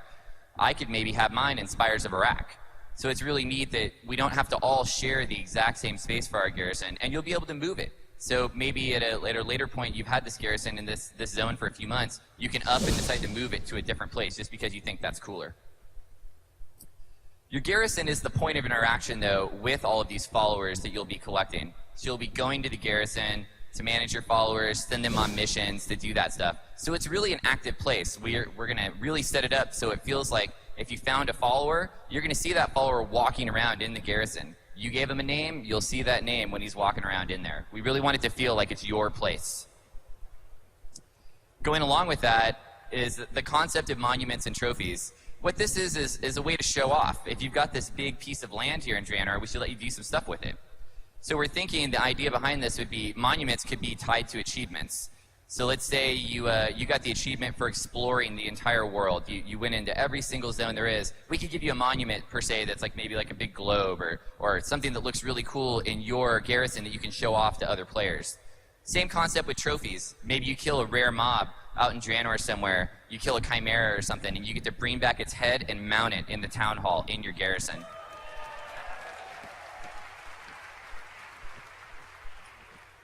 I could maybe have mine in Spires of Iraq. So it's really neat that we don't have to all share the exact same space for our garrison, and you'll be able to move it. So maybe at a later point, you've had this garrison in this zone for a few months, you can up and decide to move it to a different place just because you think that's cooler. Your garrison is the point of interaction, though, with all of these followers that you'll be collecting. So you'll be going to the garrison to manage your followers, send them on missions, to do that stuff. So it's really an active place. We're going to really set it up so it feels like if you found a follower, you're going to see that follower walking around in the garrison. You gave him a name, you'll see that name when he's walking around in there. We really want it to feel like it's your place. Going along with that is the concept of monuments and trophies. What this is a way to show off. If you've got this big piece of land here in Draenor, we should let you do some stuff with it. So we're thinking the idea behind this would be monuments could be tied to achievements. So let's say you got the achievement for exploring the entire world. You went into every single zone there is. We could give you a monument, per se, that's like maybe like a big globe or something that looks really cool in your garrison that you can show off to other players. Same concept with trophies. Maybe you kill a rare mob out in Draenor somewhere. You kill a chimera or something, and you get to bring back its head and mount it in the town hall in your garrison.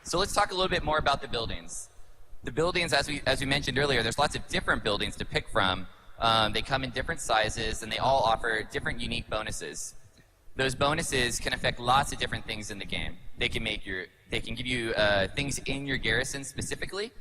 So let's talk a little bit more about the buildings. The buildings, as we mentioned earlier, there's lots of different buildings to pick from. They come in different sizes, and they all offer different unique bonuses. Those bonuses can affect lots of different things in the game. They can give you things in your garrison specifically.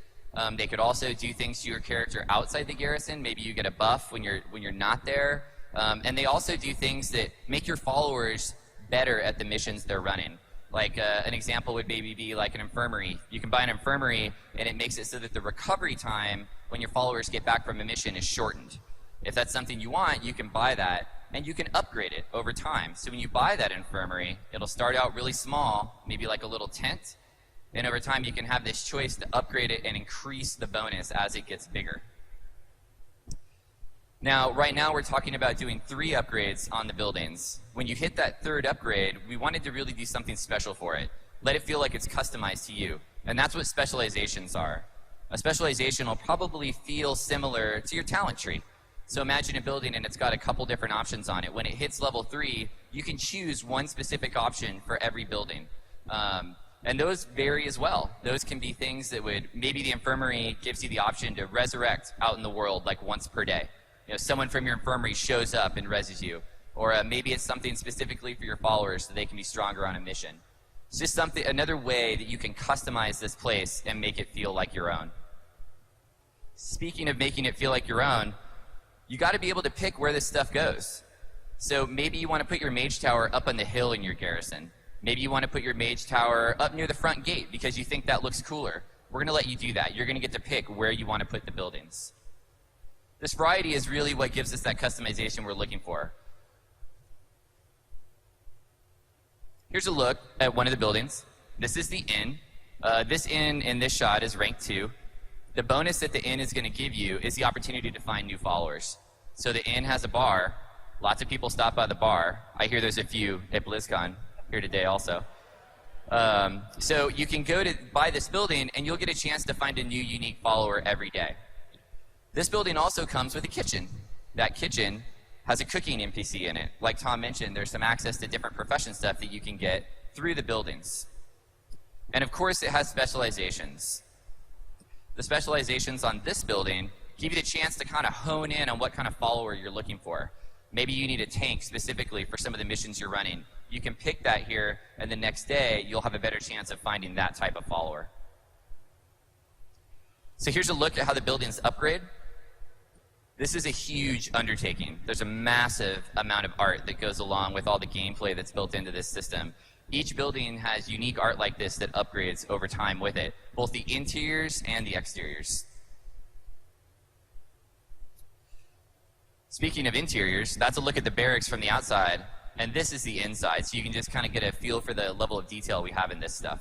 They could also do things to your character outside the garrison. Maybe you get a buff when you're not there. And they also do things that make your followers better at the missions they're running. Like an example would maybe be like an infirmary. You can buy an infirmary, and it makes it so that the recovery time when your followers get back from a mission is shortened. If that's something you want, you can buy that, and you can upgrade it over time. So when you buy that infirmary, it'll start out really small, maybe like a little tent, and over time you can have this choice to upgrade it and increase the bonus as it gets bigger. Now, right now we're talking about doing 3 upgrades on the buildings. When you hit that 3rd upgrade, we wanted to really do something special for it. Let it feel like it's customized to you. And that's what specializations are. A specialization will probably feel similar to your talent tree. So imagine a building and it's got a couple different options on it. When it hits level 3, you can choose one specific option for every building. And those vary as well. Those can be things that maybe the infirmary gives you the option to resurrect out in the world like once per day. You know, someone from your infirmary shows up and reses you. Or maybe it's something specifically for your followers so they can be stronger on a mission. It's just another way that you can customize this place and make it feel like your own. Speaking of making it feel like your own, you got to be able to pick where this stuff goes. So maybe you want to put your mage tower up on the hill in your garrison. Maybe you want to put your mage tower up near the front gate because you think that looks cooler. We're going to let you do that. You're going to get to pick where you want to put the buildings. This variety is really what gives us that customization we're looking for. Here's a look at one of the buildings. This is the inn. This inn in this shot is rank 2. The bonus that the inn is going to give you is the opportunity to find new followers. So the inn has a bar. Lots of people stop by the bar. I hear there's a few at BlizzCon here today also. So you can go to buy this building and you'll get a chance to find a new unique follower every day. This building also comes with a kitchen. That kitchen has a cooking NPC in it. Like Tom mentioned, there's some access to different profession stuff that you can get through the buildings. And of course, it has specializations. The specializations on this building give you the chance to kind of hone in on what kind of follower you're looking for. Maybe you need a tank specifically for some of the missions you're running. You can pick that here, and the next day, you'll have a better chance of finding that type of follower. So here's a look at how the buildings upgrade. This is a huge undertaking. There's a massive amount of art that goes along with all the gameplay that's built into this system. Each building has unique art like this that upgrades over time with it, both the interiors and the exteriors. Speaking of interiors, that's a look at the barracks from the outside, and this is the inside, so you can just kind of get a feel for the level of detail we have in this stuff.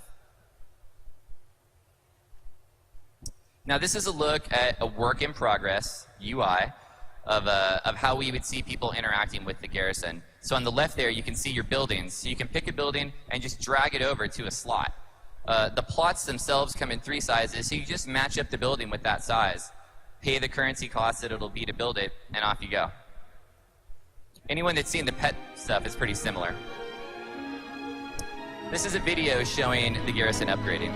Now this is a look at a work in progress UI of how we would see people interacting with the garrison. So on the left there, you can see your buildings. So you can pick a building and just drag it over to a slot. The plots themselves come in 3 sizes, so you just match up the building with that size, pay the currency cost that it'll be to build it, and off you go. Anyone that's seen the pet stuff is pretty similar. This is a video showing the garrison upgrading.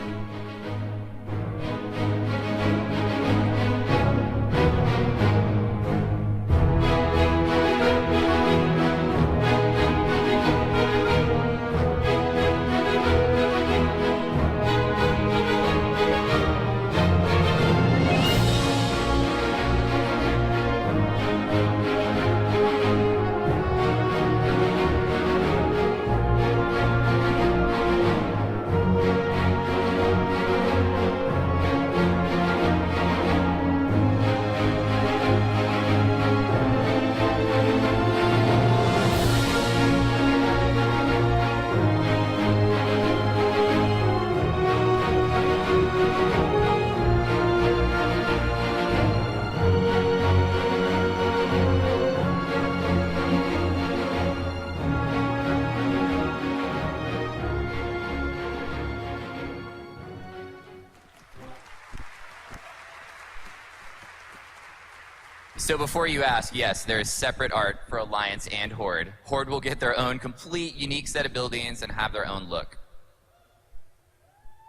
So before you ask, yes, there is separate art for Alliance and Horde. Horde will get their own complete, unique set of buildings and have their own look.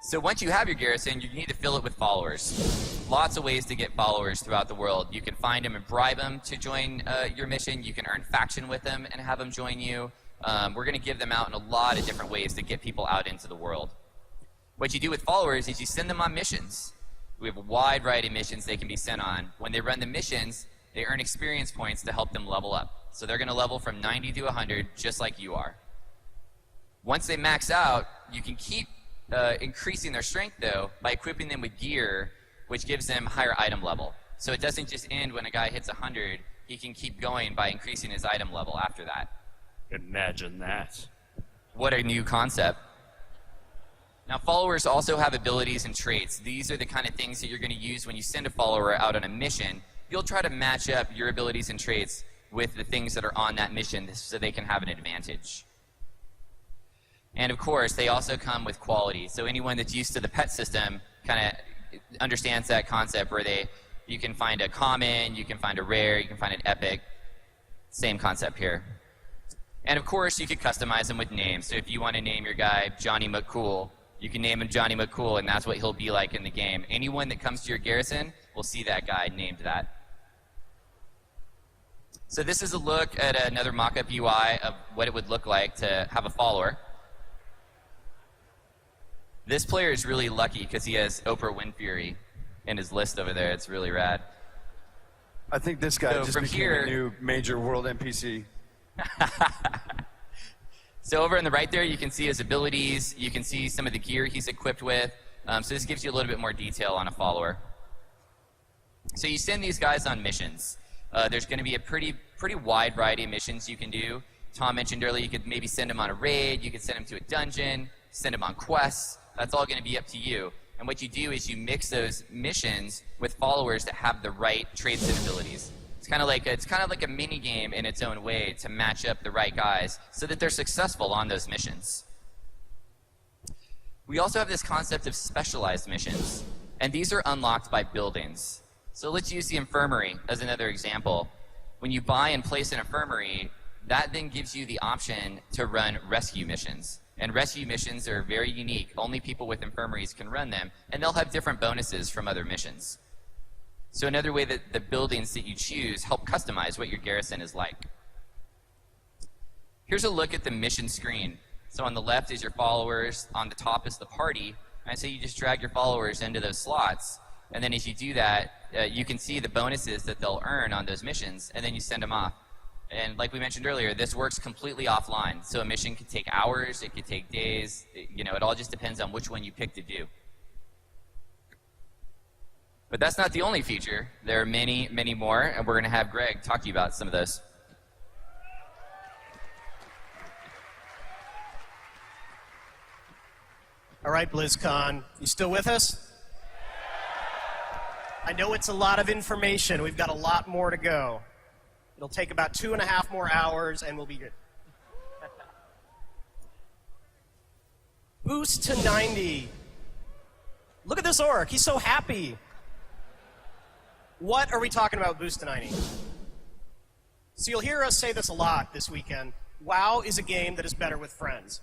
So once you have your garrison, you need to fill it with followers. Lots of ways to get followers throughout the world. You can find them and bribe them to join your mission. You can earn faction with them and have them join you. We're going to give them out in a lot of different ways to get people out into the world. What you do with followers is you send them on missions. We have a wide variety of missions they can be sent on. When they run the missions, they earn experience points to help them level up. So they're going to level from 90 to 100, just like you are. Once they max out, you can keep increasing their strength, though, by equipping them with gear, which gives them higher item level. So it doesn't just end when a guy hits 100. He can keep going by increasing his item level after that.
Imagine that.
What a new concept. Now, followers also have abilities and traits. These are the kind of things that you're going to use when you send a follower out on a mission. You'll try to match up your abilities and traits with the things that are on that mission so they can have an advantage. And of course, they also come with quality. So anyone that's used to the pet system kind of understands that concept where you can find a common, you can find a rare, you can find an epic. Same concept here. And of course, you could customize them with names. So if you want to name your guy Johnny McCool, you can name him Johnny McCool, and that's what he'll be like in the game. Anyone that comes to your garrison will see that guy named that. So this is a look at another mock-up UI of what it would look like to have a follower. This player is really lucky because he has Oprah Winfrey in his list over there. It's really rad.
I think this guy
So
just
from
became
here-
a new major world NPC.
So over on the right there, you can see his abilities. You can see some of the gear he's equipped with. So this gives you a little bit more detail on a follower. So you send these guys on missions. There's going to be a pretty wide variety of missions you can do. Tom mentioned earlier, you could maybe send them on a raid, you could send them to a dungeon, send them on quests. That's all going to be up to you. And what you do is you mix those missions with followers that have the right traits and abilities. It's kind of like a mini game in its own way to match up the right guys so that they're successful on those missions. We also have this concept of specialized missions, and these are unlocked by buildings. So let's use the infirmary as another example. When you buy and place an infirmary, that then gives you the option to run rescue missions. And rescue missions are very unique. Only people with infirmaries can run them, and they'll have different bonuses from other missions. So another way that the buildings that you choose help customize what your garrison is like. Here's a look at the mission screen. So on the left is your followers, on the top is the party, and so you just drag your followers into those slots, and then as you do that, you can see the bonuses that they'll earn on those missions, and then you send them off. And like we mentioned earlier, this works completely offline. So a mission could take hours, it could take days, it all just depends on which one you pick to do. But that's not the only feature. There are many, many more, and we're going to have Greg talk to you about some of those.
All right, BlizzCon, you still with us? I know it's a lot of information. We've got a lot more to go. It'll take about 2.5 more hours, and we'll be good. Boost to 90. Look at this orc. He's so happy. What are we talking about boost to 90? So you'll hear us say this a lot this weekend. WoW is a game that is better with friends.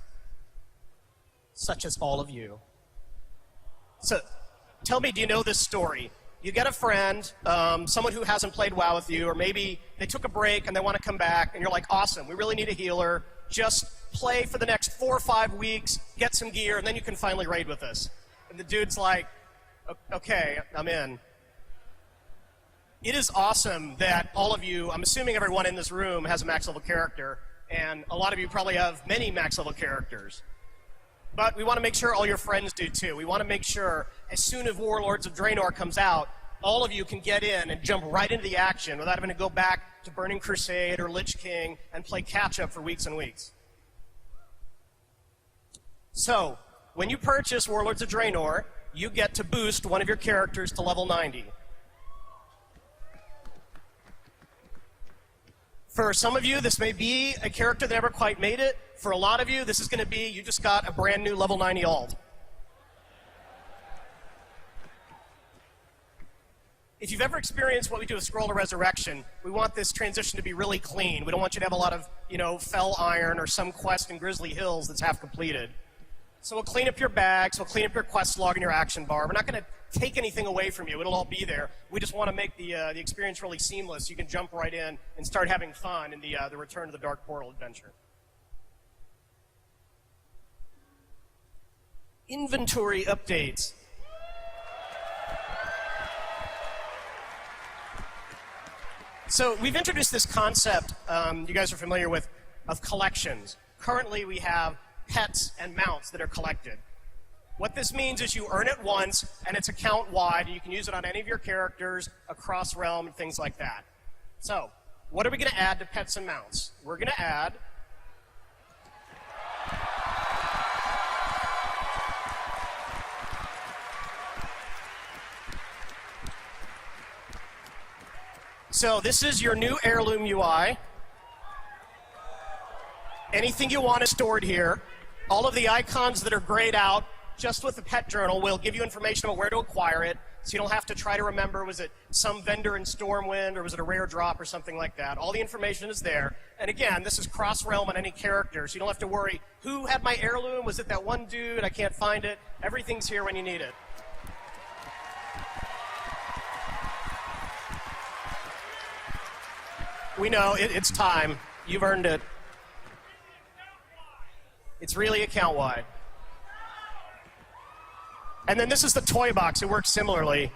Such as all of you. So tell me, do you know this story? You get a friend, someone who hasn't played WoW with you, or maybe they took a break and they want to come back, and you're like, awesome, we really need a healer. Just play for the next 4 or 5 weeks, get some gear, and then you can finally raid with us. And the dude's like, okay, I'm in. It is awesome that all of you, I'm assuming everyone in this room has a max level character, and a lot of you probably have many max level characters. But we want to make sure all your friends do too. We want to make sure as soon as Warlords of Draenor comes out, all of you can get in and jump right into the action without having to go back to Burning Crusade or Lich King and play catch-up for weeks and weeks. So, when you purchase Warlords of Draenor, you get to boost one of your characters to level 90. For some of you, this may be a character that never quite made it. For a lot of you, this is going to be, you just got a brand new level 90 alt. If you've ever experienced what we do with Scroll to Resurrection, we want this transition to be really clean. We don't want you to have a lot of, Fell Iron or some quest in Grizzly Hills that's half completed. So we'll clean up your bags, we'll clean up your quest log and your action bar. We're not going to take anything away from you. It'll all be there. We just want to make the experience really seamless. You can jump right in and start having fun in the Return to the Dark Portal adventure. Inventory updates. So we've introduced this concept you guys are familiar with of collections. Currently we have pets and mounts that are collected. What this means is you earn it once, and it's account-wide, and you can use it on any of your characters, across realm, and things like that. So, what are we going to add to pets and mounts? We're going to add So this is your new heirloom UI. Anything you want is stored here. All of the icons that are grayed out, just with the pet journal, will give you information about where to acquire it, so you don't have to try to remember, was it some vendor in Stormwind, or was it a rare drop, or something like that. All the information is there. And again, this is cross-realm on any character, so you don't have to worry, who had my heirloom? Was it that one dude? I can't find it. Everything's here when you need it. We know, it's time. You've earned it. It's really account-wide. And then this is the toy box. It works similarly.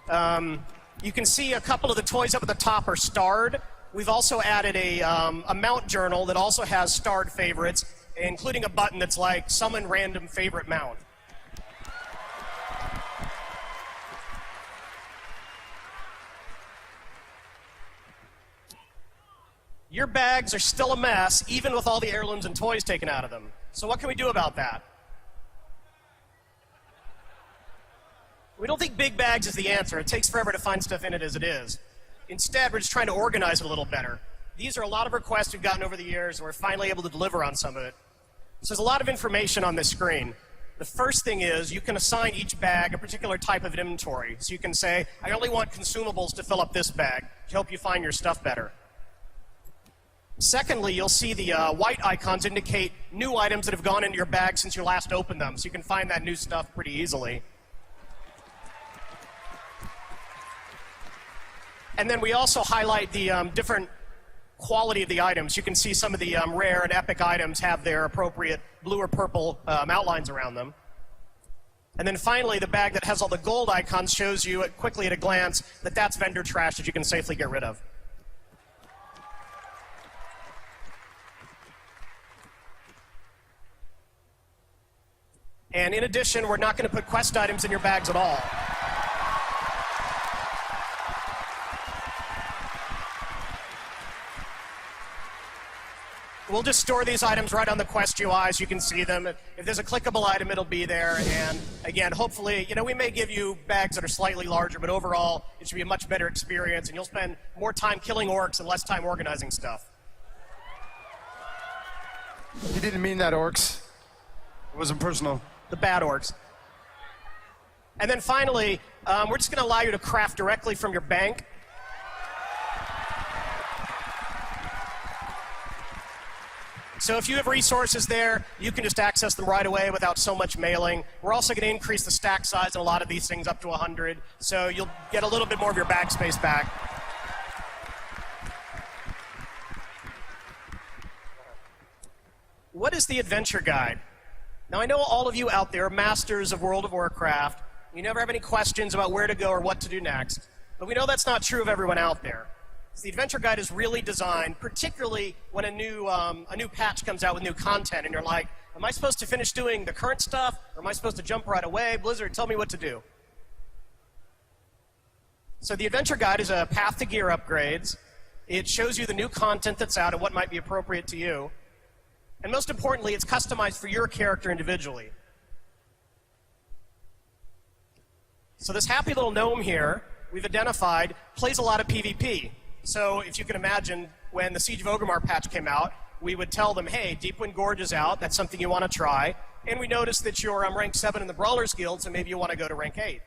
You can see a couple of the toys up at the top are starred. We've also added a mount journal that also has starred favorites, including a button that's like summon random favorite mount. your bags are still a mess, even with all the heirlooms and toys taken out of them. So what can we do about that? We don't think big bags is the answer. It takes forever to find stuff in it as it is. Instead, we're just trying to organize it a little better. These are a lot of requests we've gotten over the years, and we're finally able to deliver on some of it. So there's a lot of information on this screen. The first thing is you can assign each bag a particular type of inventory. So you can say, I only want consumables to fill up this bag to help you find your stuff better. Secondly, you'll see the white icons indicate new items that have gone into your bag since you last opened them, so you can find that new stuff pretty easily. And then we also highlight the different quality of the items. You can see some of the rare and epic items have their appropriate blue or purple outlines around them. And then finally, the bag that has all the gold icons shows you quickly at a glance that that's vendor trash that you can safely get rid of. And in addition, we're not going to put quest items in your bags at all. We'll just store these items right on the Quest UI so you can see them. If there's a clickable item, it'll be there. And again, hopefully, we may give you bags that are slightly larger, but overall, it should be a much better experience, and you'll spend more time killing orcs and less time organizing stuff.
He didn't mean that, orcs. It wasn't personal.
The bad orcs. And then finally, we're just going to allow you to craft directly from your bank. So if you have resources there, you can just access them right away without so much mailing. We're also going to increase the stack size on a lot of these things up to 100, so you'll get a little bit more of your bag space back. What is the adventure guide? Now, I know all of you out there are masters of World of Warcraft. You never have any questions about where to go or what to do next. But we know that's not true of everyone out there. So the adventure guide is really designed, particularly when a new patch comes out with new content, and you're like, am I supposed to finish doing the current stuff, or am I supposed to jump right away? Blizzard, tell me what to do. So the adventure guide is a path to gear upgrades. It shows you the new content that's out and what might be appropriate to you. And most importantly, it's customized for your character individually. So this happy little gnome here, we've identified, plays a lot of PvP. So if you can imagine, when the Siege of Orgrimmar patch came out, we would tell them, hey, Deepwind Gorge is out, that's something you want to try. And we noticed that you're rank 7 in the Brawlers Guild, so maybe you want to go to rank 8.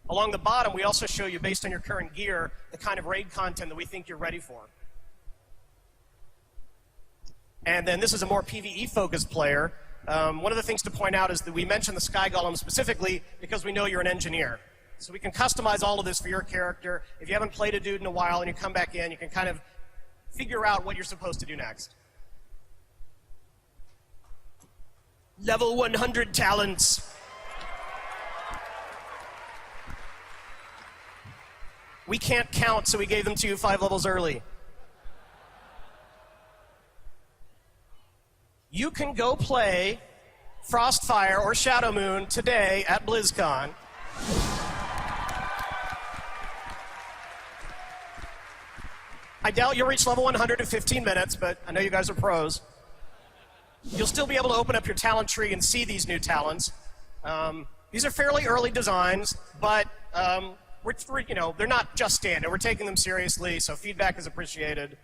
Along the bottom, we also show you, based on your current gear, the kind of raid content that we think you're ready for. And then this is a more PvE-focused player. One of the things to point out is that we mentioned the Sky Golem specifically because we know you're an engineer. So we can customize all of this for your character. If you haven't played a dude in a while and you come back in, you can kind of figure out what you're supposed to do next. Level 100 talents. We can't count, so we gave them to you 5 levels early. You can go play Frostfire or Shadow Moon today at Blizzcon. I doubt you'll reach level 100 in 15 minutes, but I know you guys are pros. You'll still be able to open up your talent tree and see these new talents. These are fairly early designs, but they're not just standard. We're taking them seriously, so feedback is appreciated.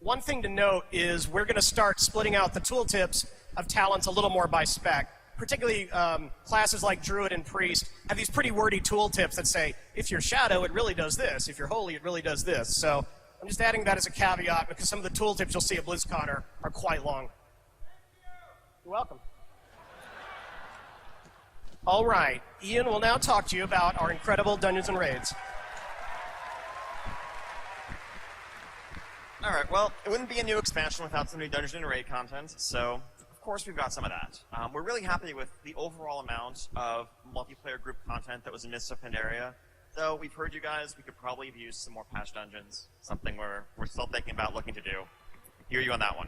One thing to note is we're going to start splitting out the tooltips of talents a little more by spec. Particularly classes like Druid and Priest have these pretty wordy tooltips that say, if you're Shadow, it really does this. If you're Holy, it really does this. So I'm just adding that as a caveat because some of the tooltips you'll see at BlizzCon are quite long. You're welcome. All right, Ian will now talk to you about our incredible Dungeons and Raids.
All right, well, it wouldn't be a new expansion without some new Dungeon and Raid content, so of course we've got some of that. We're really happy with the overall amount of multiplayer group content that was in Mists of Pandaria, though we've heard you guys, we could probably have used some more patch dungeons, something we're still thinking about looking to do. Hear you on that one.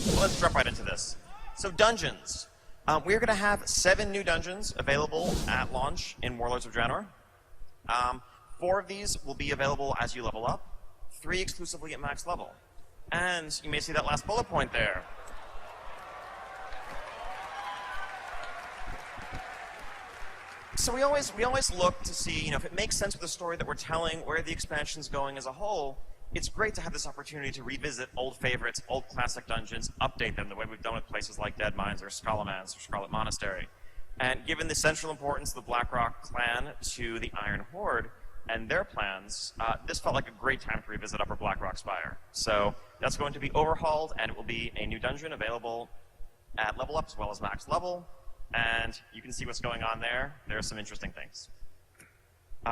Well, let's jump right into this. So dungeons. We're going to have 7 new dungeons available at launch in Warlords of Draenor. 4 of these will be available as you level up, 3 exclusively at max level. And you may see that last bullet point there. So we always look to see, if it makes sense with the story that we're telling, where the expansion's going as a whole. It's great to have this opportunity to revisit old favorites, old classic dungeons, update them the way we've done with places like Dead Mines or Scholomance or Scarlet Monastery. And given the central importance of the Blackrock clan to the Iron Horde and their plans, this felt like a great time to revisit Upper Blackrock Spire. So that's going to be overhauled, and it will be a new dungeon available at level up as well as max level. And you can see what's going on there. There are some interesting things.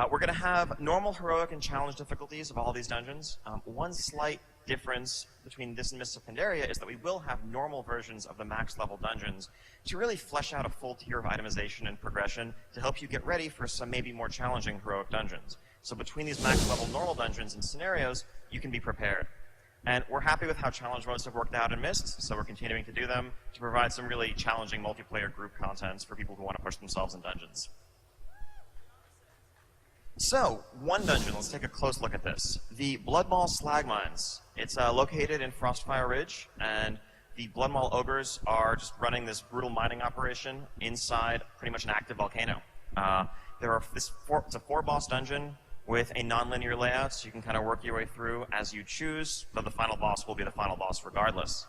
We're going to have normal, heroic, and challenge difficulties of all these dungeons. One slight difference between this and Mists of Pandaria is that we will have normal versions of the max level dungeons to really flesh out a full tier of itemization and progression to help you get ready for some maybe more challenging heroic dungeons. So between these max level normal dungeons and scenarios, you can be prepared. And we're happy with how challenge modes have worked out in Mists, so we're continuing to do them to provide some really challenging multiplayer group contents for people who want to push themselves in dungeons. So, one dungeon, let's take a close look at this. The Bloodmaw Slag Mines. It's located in Frostfire Ridge, and the Bloodmaw Ogres are just running this brutal mining operation inside pretty much an active volcano. It's a 4-boss dungeon with a non-linear layout, so you can kind of work your way through as you choose, though the final boss will be the final boss regardless.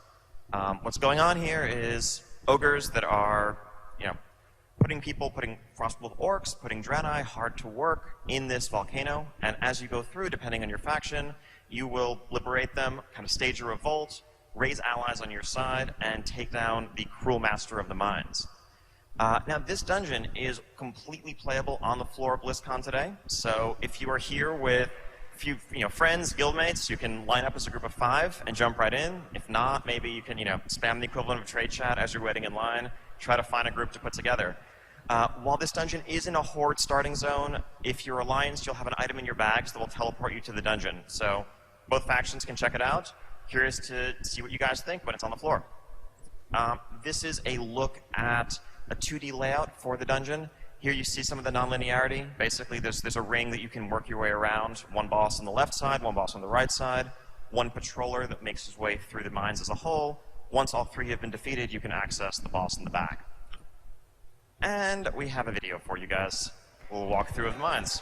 What's going on here is ogres that are, putting Frostwolf orcs, putting Draenei hard to work in this volcano, and as you go through, depending on your faction, you will liberate them, kind of stage a revolt, raise allies on your side, and take down the cruel master of the mines. Now, this dungeon is completely playable on the floor of Blizzcon today, so if you are here with a few friends, guildmates, you can line up as a group of 5 and jump right in. If not, maybe you can spam the equivalent of a trade chat as you're waiting in line, try to find a group to put together. While this dungeon is in a horde starting zone, if you're alliance, you'll have an item in your bags that will teleport you to the dungeon. So both factions can check it out. Curious to see what you guys think when it's on the floor. This is a look at a 2D layout for the dungeon. Here you see some of the non-linearity. Basically, there's a ring that you can work your way around. One boss on the left side, one boss on the right side, one patroller that makes his way through the mines as a whole. Once all 3 have been defeated, you can access the boss in the back. And we have a video for you guys. We'll walk through the mines.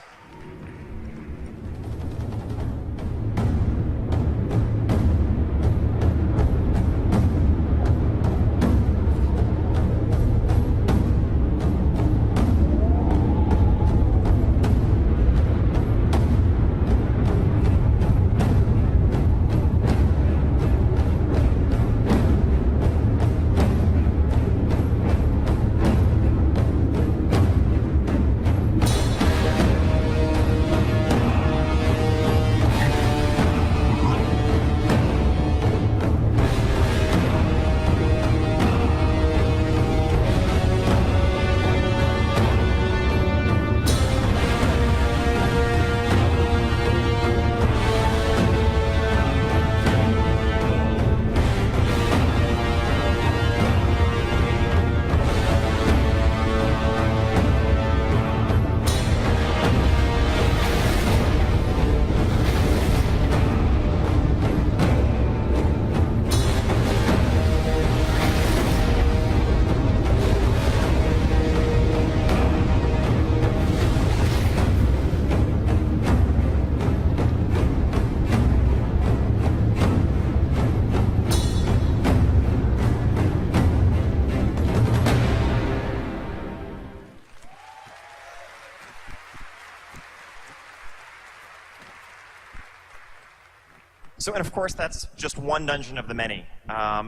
So, and of course, that's just one dungeon of the many.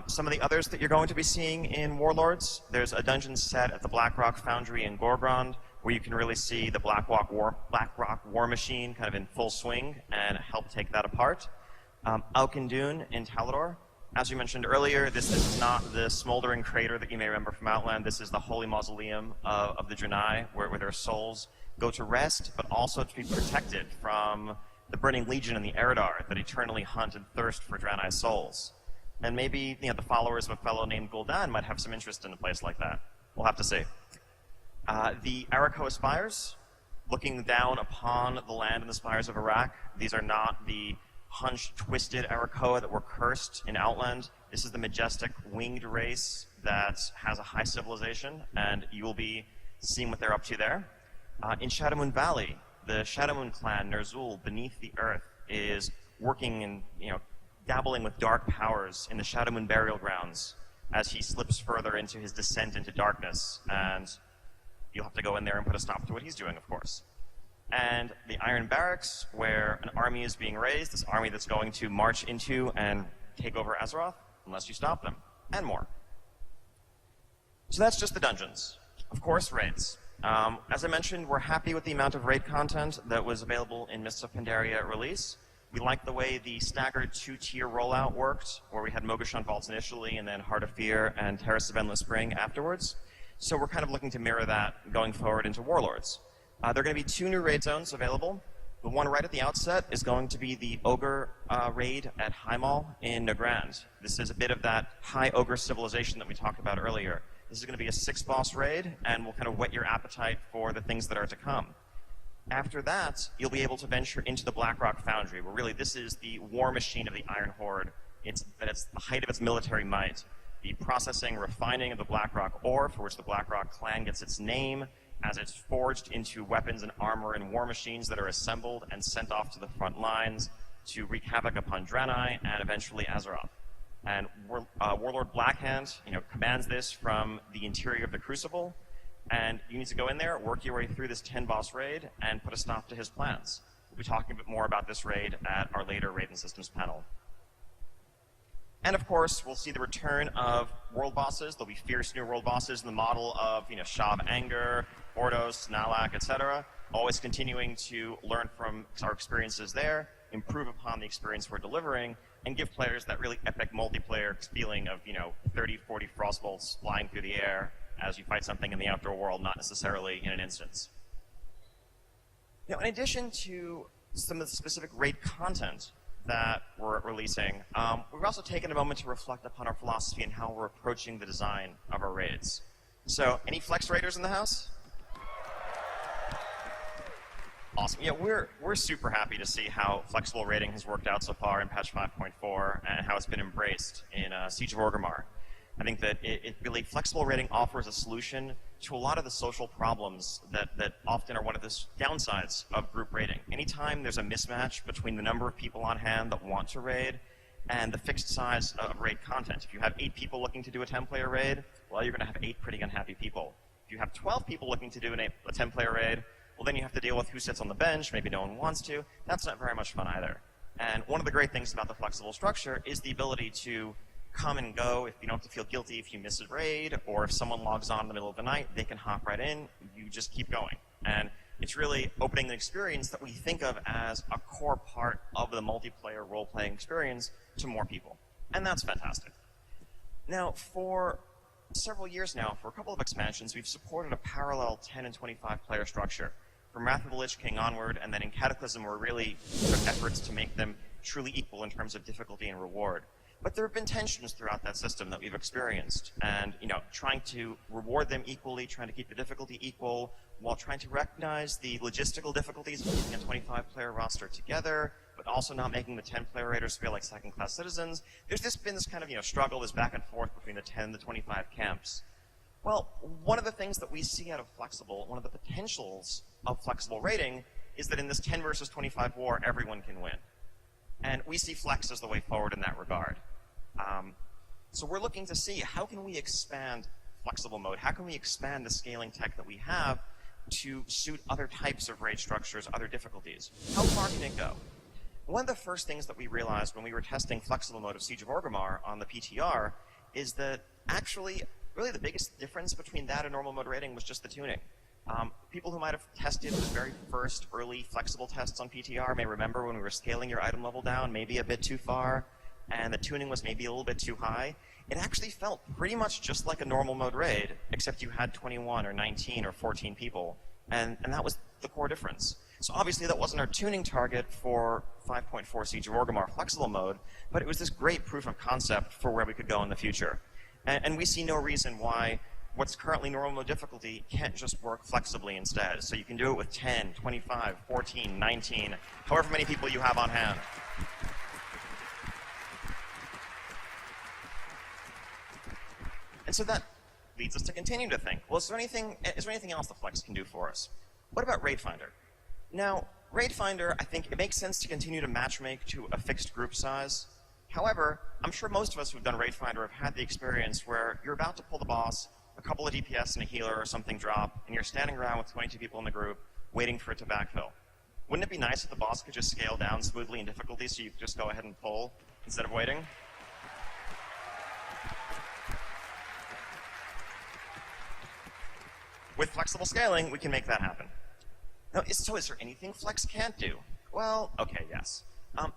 Some of the others that you're going to be seeing in Warlords, there's a dungeon set at the Blackrock Foundry in Gorgrond, where you can really see the Blackrock War Machine kind of in full swing and help take that apart. Alkindune in Talador. As we mentioned earlier, this is not the smoldering crater that you may remember from Outland. This is the holy mausoleum of the Draenei, where their souls go to rest, but also to be protected from the Burning Legion and the Eridar that eternally hunt and thirst for Draenei's souls. And maybe the followers of a fellow named Gul'dan might have some interest in a place like that. We'll have to see. The Arakoa Spires, looking down upon the land and the spires of Iraq. These are not the hunched, twisted Arakoa that were cursed in Outland. This is the majestic winged race that has a high civilization, and you will be seeing what they're up to there. In Shadowmoon Valley, the Shadowmoon clan, Ner'zhul, beneath the earth, is working and dabbling with dark powers in the Shadowmoon burial grounds as he slips further into his descent into darkness, and you'll have to go in there and put a stop to what he's doing, of course. And the Iron Barracks, where an army is being raised, this army that's going to march into and take over Azeroth, unless you stop them, and more. So that's just the dungeons. Of course, raids. As I mentioned, we're happy with the amount of raid content that was available in Mists of Pandaria at release. We liked the way the staggered 2-tier rollout worked, where we had Mogushan Vaults initially, and then Heart of Fear and Terrace of Endless Spring afterwards. So we're kind of looking to mirror that going forward into Warlords. There are going to be 2 new raid zones available. The one right at the outset is going to be the Ogre raid at Highmaul in Nagrand. This is a bit of that high Ogre civilization that we talked about earlier. This is going to be a 6-boss raid, and will kind of whet your appetite for the things that are to come. After that, you'll be able to venture into the Blackrock Foundry, where really this is the war machine of the Iron Horde. It's the height of its military might. The processing, refining of the Blackrock ore, for which the Blackrock clan gets its name, as it's forged into weapons and armor and war machines that are assembled and sent off to the front lines to wreak havoc upon Draenor and eventually Azeroth. And Warlord Blackhand, commands this from the interior of the Crucible, and you need to go in there, work your way through this 10-boss raid, and put a stop to his plans. We'll be talking a bit more about this raid at our later Raid and Systems panel. And of course, we'll see the return of world bosses. There'll be fierce new world bosses in the model of, Shab Anger, Ordos, Nalak, etc. Always continuing to learn from our experiences there, improve upon the experience we're delivering, and give players that really epic multiplayer feeling of, 30, 40 frostbolts flying through the air as you fight something in the outdoor world, not necessarily in an instance. In addition to some of the specific raid content that we're releasing, we've also taken a moment to reflect upon our philosophy and how we're approaching the design of our raids. So, any Flex Raiders in the house? Awesome. Yeah, we're super happy to see how flexible raiding has worked out so far in patch 5.4 and how it's been embraced in Siege of Orgrimmar. I think that it really, flexible raiding offers a solution to a lot of the social problems that often are one of the downsides of group raiding. Anytime there's a mismatch between the number of people on hand that want to raid and the fixed size of raid content. If you have 8 people looking to do a 10-player raid, well, you're going to have 8 pretty unhappy people. If you have 12 people looking to do a 10-player raid, well, then you have to deal with who sits on the bench, maybe no one wants to. That's not very much fun either. And one of the great things about the flexible structure is the ability to come and go. If you don't have to feel guilty if you miss a raid, or if someone logs on in the middle of the night, they can hop right in. You just keep going. And it's really opening an experience that we think of as a core part of the multiplayer role-playing experience to more people. And that's fantastic. Now, for several years now, for a couple of expansions, we've supported a parallel 10 and 25 player structure. From Wrath of the Lich King onward, and then in Cataclysm, we're really took efforts to make them truly equal in terms of difficulty and reward. But there have been tensions throughout that system that we've experienced, and trying to reward them equally, trying to keep the difficulty equal, while trying to recognize the logistical difficulties of keeping a 25-player roster together, but also not making the 10-player raiders feel like second-class citizens. There's been this kind of struggle, this back and forth between the 10 and the 25 camps. Well, one of the things that we see out of Flexible, one of the potentials of flexible raiding, is that in this 10 versus 25 war, everyone can win. And we see Flex as the way forward in that regard. So we're looking to see how can we expand flexible mode, how can we expand the scaling tech that we have to suit other types of raid structures, other difficulties. How far can it go? One of the first things that we realized when we were testing flexible mode of Siege of Orgrimmar on the PTR is that actually, really the biggest difference between that and normal mode raiding was just the tuning. People who might have tested the very first early flexible tests on PTR may remember when we were scaling your item level down maybe a bit too far, and the tuning was maybe a little bit too high. It actually felt pretty much just like a normal mode raid, except you had 21 or 19 or 14 people, and that was the core difference. So obviously that wasn't our tuning target for 5.4 Siege of Orgrimmar flexible mode, but it was this great proof of concept for where we could go in the future. And we see no reason why what's currently normal mode difficulty can't just work flexibly instead. So you can do it with 10, 25, 14, 19, however many people you have on hand. And so that leads us to continue to think, well, is there anything else the Flex can do for us? What about Raid Finder? Now, Raid Finder, I think it makes sense to continue to matchmake to a fixed group size. However, I'm sure most of us who've done Raid Finder have had the experience where you're about to pull the boss, a couple of DPS and a healer or something drop, and you're standing around with 22 people in the group waiting for it to backfill. Wouldn't it be nice if the boss could just scale down smoothly in difficulty so you could just go ahead and pull instead of waiting? With flexible scaling, we can make that happen. Now, so is there anything Flex can't do? Well, okay, yes.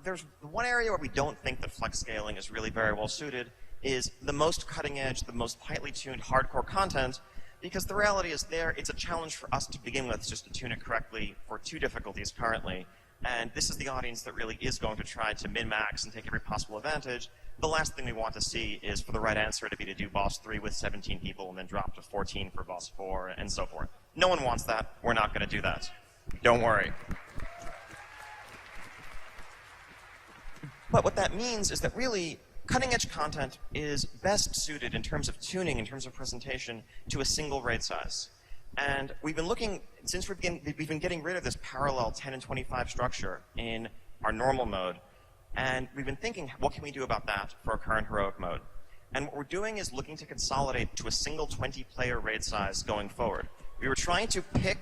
There's one area where we don't think that Flex scaling is really very well suited is the most cutting edge, the most tightly tuned hardcore content, because the reality is it's a challenge for us to begin with just to tune it correctly for 2 difficulties currently. And this is the audience that really is going to try to min-max and take every possible advantage. The last thing we want to see is for the right answer to be to do boss 3 with 17 people and then drop to 14 for boss 4 and so forth. No one wants that. We're not going to do that. Don't worry. But what that means is that really cutting-edge content is best suited in terms of tuning, in terms of presentation, to a single raid size. And we've been looking, since we've been getting rid of this parallel 10 and 25 structure in our normal mode, and we've been thinking, what can we do about that for our current heroic mode? And what we're doing is looking to consolidate to a single 20-player raid size going forward. We were trying to pick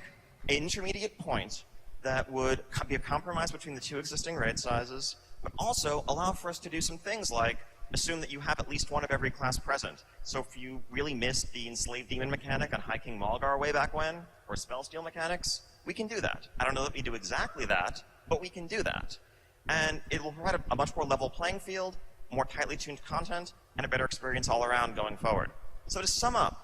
an intermediate point that would be a compromise between the 2 existing raid sizes, but also allow for us to do some things like assume that you have at least one of every class present. So if you really missed the Enslaved Demon mechanic on High King Malgar way back when, or Spellsteal mechanics, we can do that. I don't know that we do exactly that, but we can do that. And it will provide a much more level playing field, more tightly tuned content, and a better experience all around going forward. So to sum up,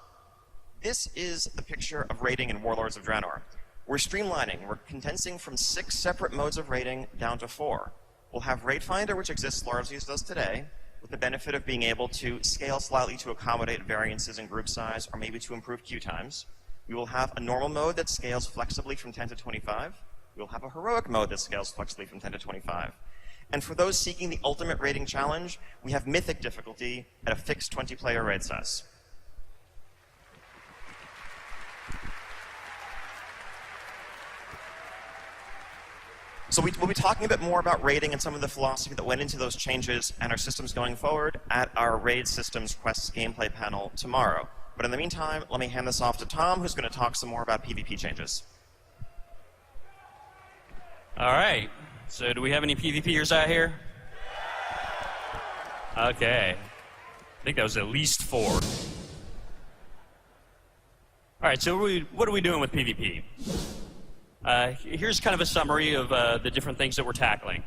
this is the picture of raiding in Warlords of Draenor. We're streamlining. We're condensing from 6 separate modes of raiding down to 4. We'll have Raid Finder, which exists largely as does today, with the benefit of being able to scale slightly to accommodate variances in group size or maybe to improve queue times. We will have a normal mode that scales flexibly from 10 to 25. We'll have a heroic mode that scales flexibly from 10 to 25. And for those seeking the ultimate raiding challenge, we have Mythic difficulty at a fixed 20-player raid size. So we'll be talking a bit more about raiding and some of the philosophy that went into those changes and our systems going forward at our Raid Systems Quests gameplay panel tomorrow. But in the meantime, let me hand this off to Tom, who's going to talk some more about PvP changes.
All right. So do we have any PvPers out here? Okay. I think that was at least 4. All right, so what are we doing with PvP? Here's kind of a summary of the different things that we're tackling.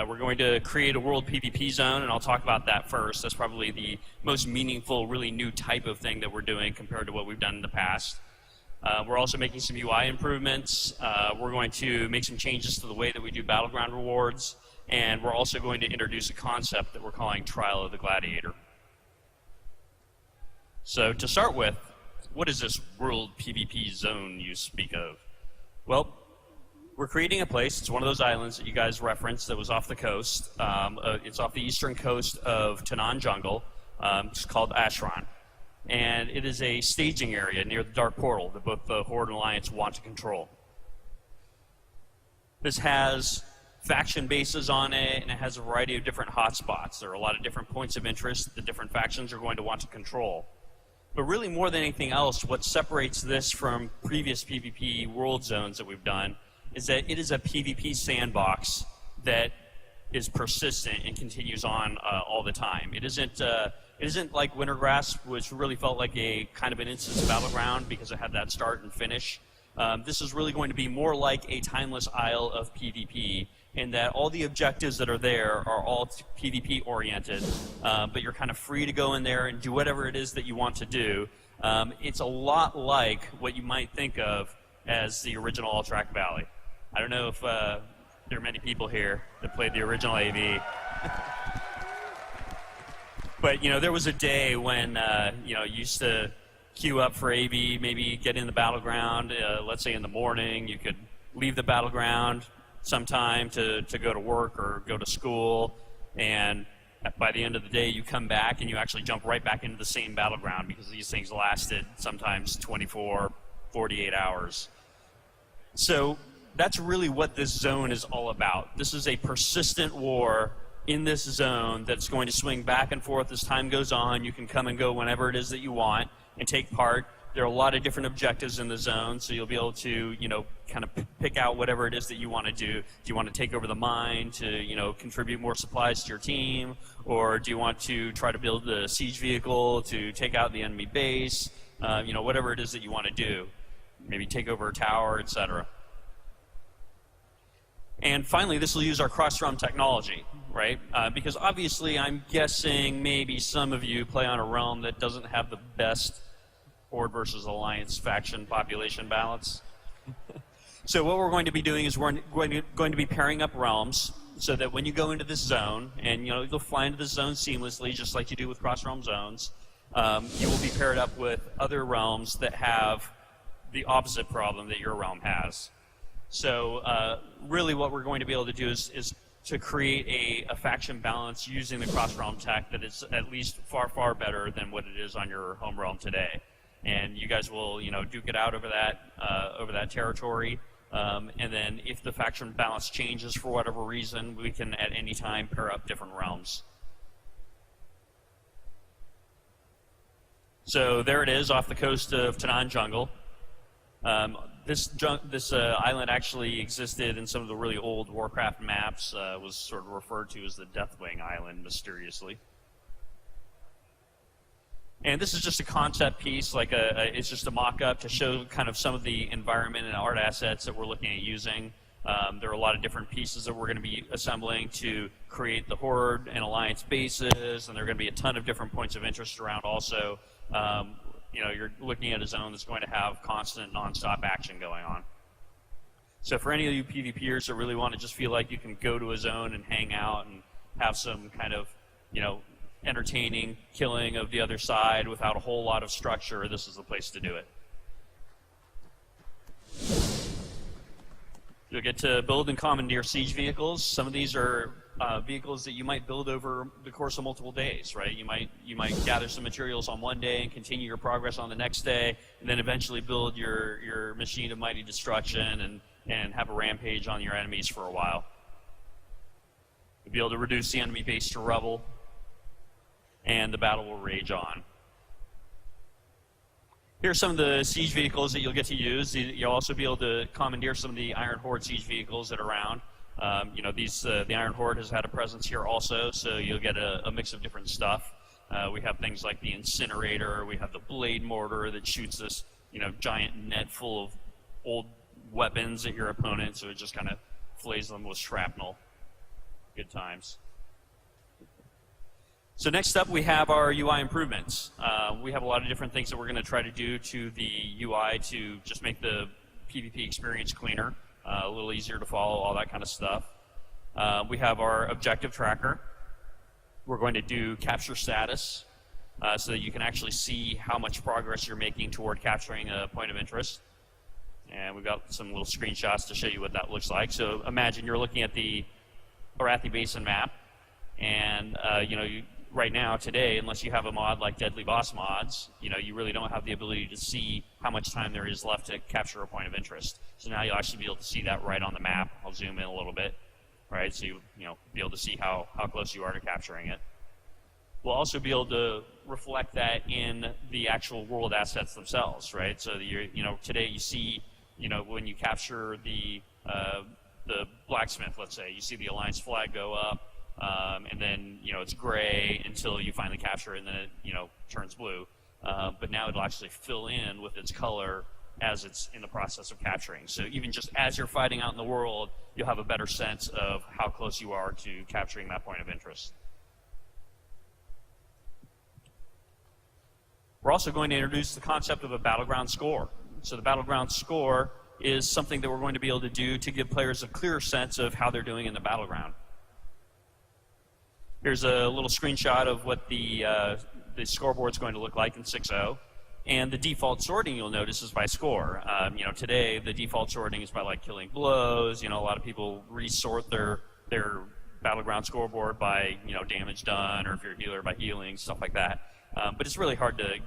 We're going to create a world PvP zone, and I'll talk about that first. That's probably the most meaningful, really new type of thing that we're doing compared to what we've done in the past. We're also making some UI improvements. We're going to make some changes to the way that we do Battleground rewards, and we're also going to introduce a concept that we're calling Trial of the Gladiator. So to start with, what is this world PvP zone you speak of? Well, we're creating a place. It's one of those islands that you guys referenced that was off the coast. It's off the eastern coast of Tanan Jungle. It's called Ashran. And it is a staging area near the Dark Portal that both the Horde and Alliance want to control. This has faction bases on it, and it has a variety of different hotspots. There are a lot of different points of interest that different factions are going to want to control. But really, more than anything else, what separates this from previous PvP world zones that we've done is that it is a PvP sandbox that is persistent and continues on all the time. It isn't like Wintergrass, which really felt like a kind of an instance battleground because it had that start and finish. This is really going to be more like a timeless isle of PvP, in that all the objectives that are there are all PvP oriented, but you're kind of free to go in there and do whatever it is that you want to do. It's a lot like what you might think of as the original Alterac Valley. I don't know if there are many people here that played the original AV. But, you know, there was a day when, you used to queue up for AV, maybe get in the battleground, let's say in the morning. You could leave the battleground sometime to go to work or go to school. And by the end of the day, you come back and you actually jump right back into the same battleground because these things lasted sometimes 24, 48 hours. So that's really what this zone is all about. This is a persistent war in this zone that's going to swing back and forth as time goes on. You can come and go whenever it is that you want and take part. There are a lot of different objectives in the zone, so you'll be able to, kind of pick out whatever it is that you want to do. Do you want to take over the mine to, contribute more supplies to your team? Or do you want to try to build the siege vehicle to take out the enemy base? Whatever it is that you want to do. Maybe take over a tower, etc. And finally, this will use our cross-realm technology, right? Because obviously, I'm guessing maybe some of you play on a realm that doesn't have the best Horde versus Alliance faction population balance. So what we're going to be doing is we're going to be pairing up realms so that when you go into this zone, and you'll fly into this zone seamlessly, just like you do with cross-realm zones, you will be paired up with other realms that have the opposite problem that your realm has. So really what we're going to be able to do is to create a faction balance using the cross-realm tech that is at least far, far better than what it is on your home realm today. And you guys will, duke it out over that territory. And then if the faction balance changes for whatever reason, we can at any time pair up different realms. So there it is off the coast of Tanan Jungle. This island actually existed in some of the really old Warcraft maps, was sort of referred to as the Deathwing Island, mysteriously. And this is just a concept piece, it's just a mock-up to show kind of some of the environment and art assets that we're looking at using. There are a lot of different pieces that we're going to be assembling to create the Horde and Alliance bases, and there are going to be a ton of different points of interest around also. You're looking at a zone that's going to have constant, non-stop action going on. So for any of you PvPers that really want to just feel like you can go to a zone and hang out and have some kind of, entertaining killing of the other side without a whole lot of structure, this is the place to do it. You'll get to build and commandeer siege vehicles. Some of these are vehicles that you might build over the course of multiple days, right? You might gather some materials on one day and continue your progress on the next day, and then eventually build your machine of mighty destruction and have a rampage on your enemies for a while. You'll be able to reduce the enemy base to rubble, and the battle will rage on. Here's some of the siege vehicles that you'll get to use. You'll also be able to commandeer some of the Iron Horde siege vehicles that are around. The Iron Horde has had a presence here also, so you'll get a mix of different stuff. We have things like the Incinerator. We have the Blade Mortar that shoots this, giant net full of old weapons at your opponent, so it just kind of flays them with shrapnel. Good times. So next up, we have our UI improvements. We have a lot of different things that we're going to try to do to the UI to just make the PvP experience cleaner, a little easier to follow, all that kind of stuff. We have our objective tracker. We're going to do capture status so that you can actually see how much progress you're making toward capturing a point of interest. And we've got some little screenshots to show you what that looks like. So imagine you're looking at the Arathi Basin map, and right now, today, unless you have a mod like Deadly Boss mods, you really don't have the ability to see how much time there is left to capture a point of interest. So now you'll actually be able to see that right on the map. I'll zoom in a little bit, right? So you'll be able to see how close you are to capturing it. We'll also be able to reflect that in the actual world assets themselves, right? So today you see, when you capture the blacksmith, let's say, you see the Alliance flag go up. And then, it's gray until you finally capture it, and then it, turns blue. But now it'll actually fill in with its color as it's in the process of capturing. So even just as you're fighting out in the world, you'll have a better sense of how close you are to capturing that point of interest. We're also going to introduce the concept of a battleground score. So the battleground score is something that we're going to be able to do to give players a clearer sense of how they're doing in the battleground. Here's a little screenshot of what the scoreboard's going to look like in 6.0. And the default sorting, you'll notice, is by score. Today, the default sorting is by killing blows. A lot of people resort their battleground scoreboard by damage done, or if you're a healer by healing, stuff like that. But it's really hard to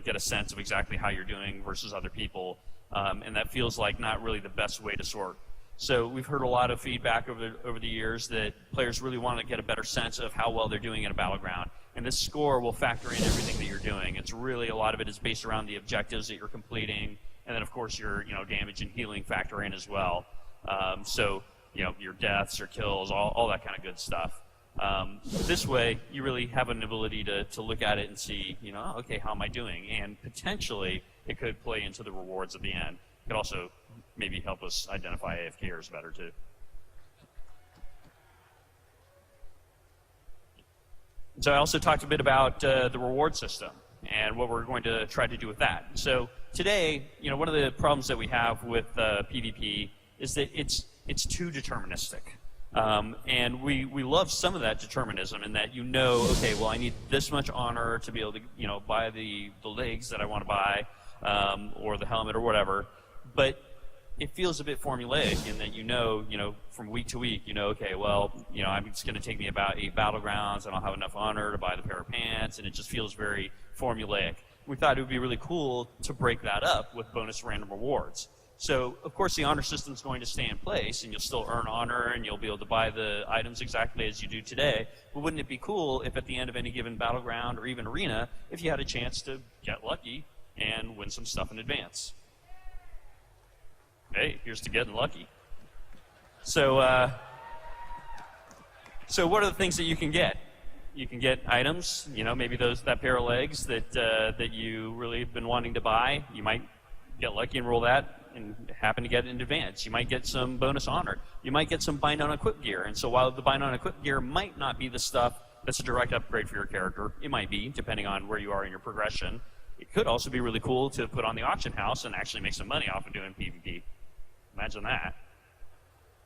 get a sense of exactly how you're doing versus other people, and that feels like not really the best way to sort. So we've heard a lot of feedback over the years that players really want to get a better sense of how well they're doing in a battleground. And this score will factor in everything that you're doing. It's really, a lot of it is based around the objectives that you're completing, and then of course your damage and healing factor in as well. So your deaths or kills, all that kind of good stuff. This way, you really have an ability to look at it and see, okay, how am I doing? And potentially, it could play into the rewards at the end. It could also maybe help us identify AFKers better, too. So I also talked a bit about the reward system and what we're going to try to do with that. So today, one of the problems that we have with PvP is that it's too deterministic. And we love some of that determinism in that okay, well, I need this much honor to be able to buy the legs that I want to buy, or the helmet or whatever. But it feels a bit formulaic in that from week to week, okay, well, it's going to take me about 8 battlegrounds, and I'll have enough honor to buy the pair of pants, and it just feels very formulaic. We thought it would be really cool to break that up with bonus random rewards. So, of course, the honor system is going to stay in place, and you'll still earn honor, and you'll be able to buy the items exactly as you do today. But wouldn't it be cool if at the end of any given battleground or even arena, if you had a chance to get lucky and win some stuff in advance? Hey, here's to getting lucky. So what are the things that you can get? You can get items, maybe that pair of legs that you really have been wanting to buy. You might get lucky and roll that and happen to get it in advance. You might get some bonus honor. You might get some bind on equip gear. And so while the bind on equip gear might not be the stuff that's a direct upgrade for your character, it might be, depending on where you are in your progression. It could also be really cool to put on the auction house and actually make some money off of doing PvP. Imagine that.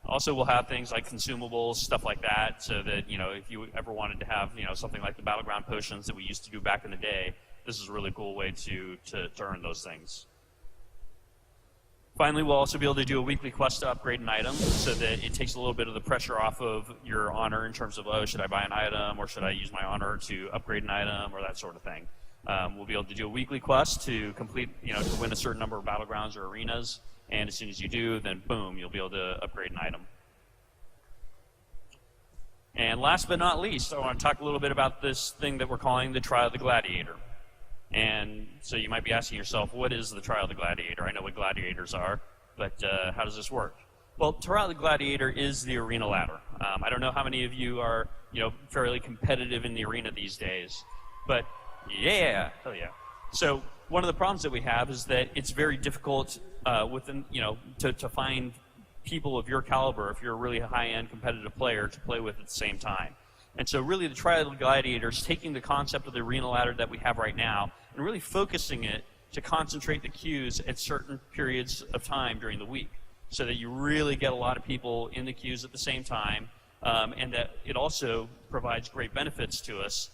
Also, we'll have things like consumables, stuff like that, so that, if you ever wanted to have, something like the battleground potions that we used to do back in the day, this is a really cool way to earn those things. Finally, we'll also be able to do a weekly quest to upgrade an item, so that it takes a little bit of the pressure off of your honor in terms of, should I buy an item, or should I use my honor to upgrade an item, or that sort of thing. We'll be able to do a weekly quest to complete, to win a certain number of battlegrounds or arenas. And as soon as you do, then boom, you'll be able to upgrade an item. And last but not least, I want to talk a little bit about this thing that we're calling the Trial of the Gladiator. And so you might be asking yourself, what is the Trial of the Gladiator? I know what gladiators are, but how does this work? Well, Trial of the Gladiator is the arena ladder. I don't know how many of you are, fairly competitive in the arena these days, but yeah, hell yeah. So one of the problems that we have is that it's very difficult to find people of your caliber, if you're a really high-end competitive player, to play with at the same time. And so really the Trial of the Gladiator is taking the concept of the arena ladder that we have right now and really focusing it to concentrate the queues at certain periods of time during the week, so that you really get a lot of people in the queues at the same time, and that it also provides great benefits to us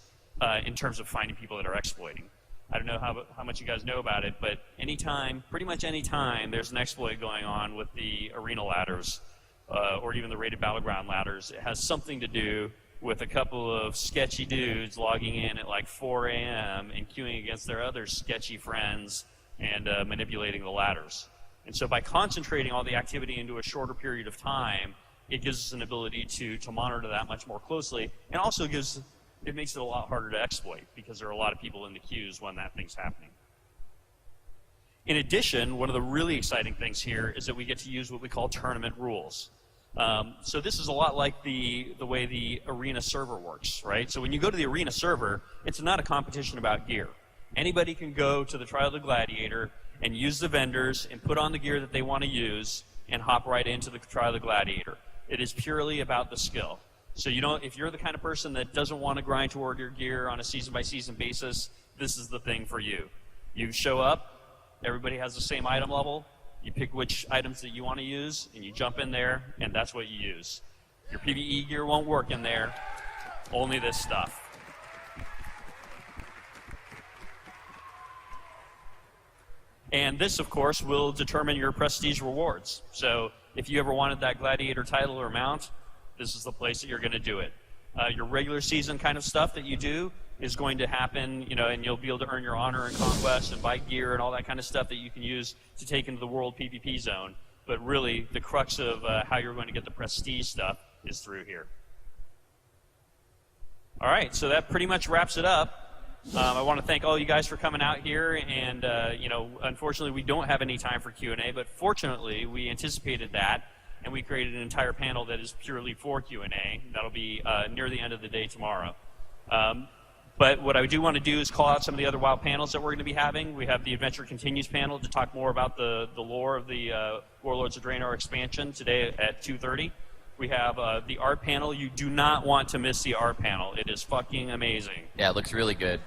in terms of finding people that are exploiting. I don't know how much you guys know about it, but pretty much any time there's an exploit going on with the arena ladders, or even the rated battleground ladders, it has something to do with a couple of sketchy dudes logging in at like 4 a.m. and queuing against their other sketchy friends and manipulating the ladders. And so by concentrating all the activity into a shorter period of time, it gives us an ability to monitor that much more closely, and also it makes it a lot harder to exploit because there are a lot of people in the queues when that thing's happening. In addition, one of the really exciting things here is that we get to use what we call tournament rules. So this is a lot like the way the arena server works, right? So when you go to the arena server, it's not a competition about gear. Anybody can go to the Trial of the Gladiator and use the vendors and put on the gear that they want to use and hop right into the Trial of the Gladiator. It is purely about the skill. So if you're the kind of person that doesn't want to grind toward your gear on a season-by-season basis, this is the thing for you. You show up, everybody has the same item level, you pick which items that you want to use, and you jump in there, and that's what you use. Your PvE gear won't work in there, only this stuff. And this, of course, will determine your prestige rewards. So if you ever wanted that gladiator title or mount, this is the place that you're going to do it. Your regular season kind of stuff that you do is going to happen, you know, and you'll be able to earn your honor and conquest and buy gear and all that kind of stuff that you can use to take into the world PvP zone. But really, the crux of how you're going to get the prestige stuff is through here. All right, so that pretty much wraps it up. I want to thank all you guys for coming out here, and you know, unfortunately, we don't have any time for Q&A, but fortunately, we anticipated that, and we created an entire panel that is purely for Q&A. That'll be near the end of the day tomorrow. But what I do want to do is call out some of the other WoW panels that we're going to be having. We have the Adventure Continues panel to talk more about the lore of the Warlords of Draenor expansion today at 2:30. We have the art panel. You do not want to miss the art panel. It is fucking amazing.
Yeah, it looks really good.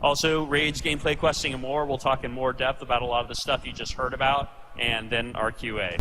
Also, raids, gameplay, questing, and more. We'll talk in more depth about a lot of the stuff you just heard about, and then our QA.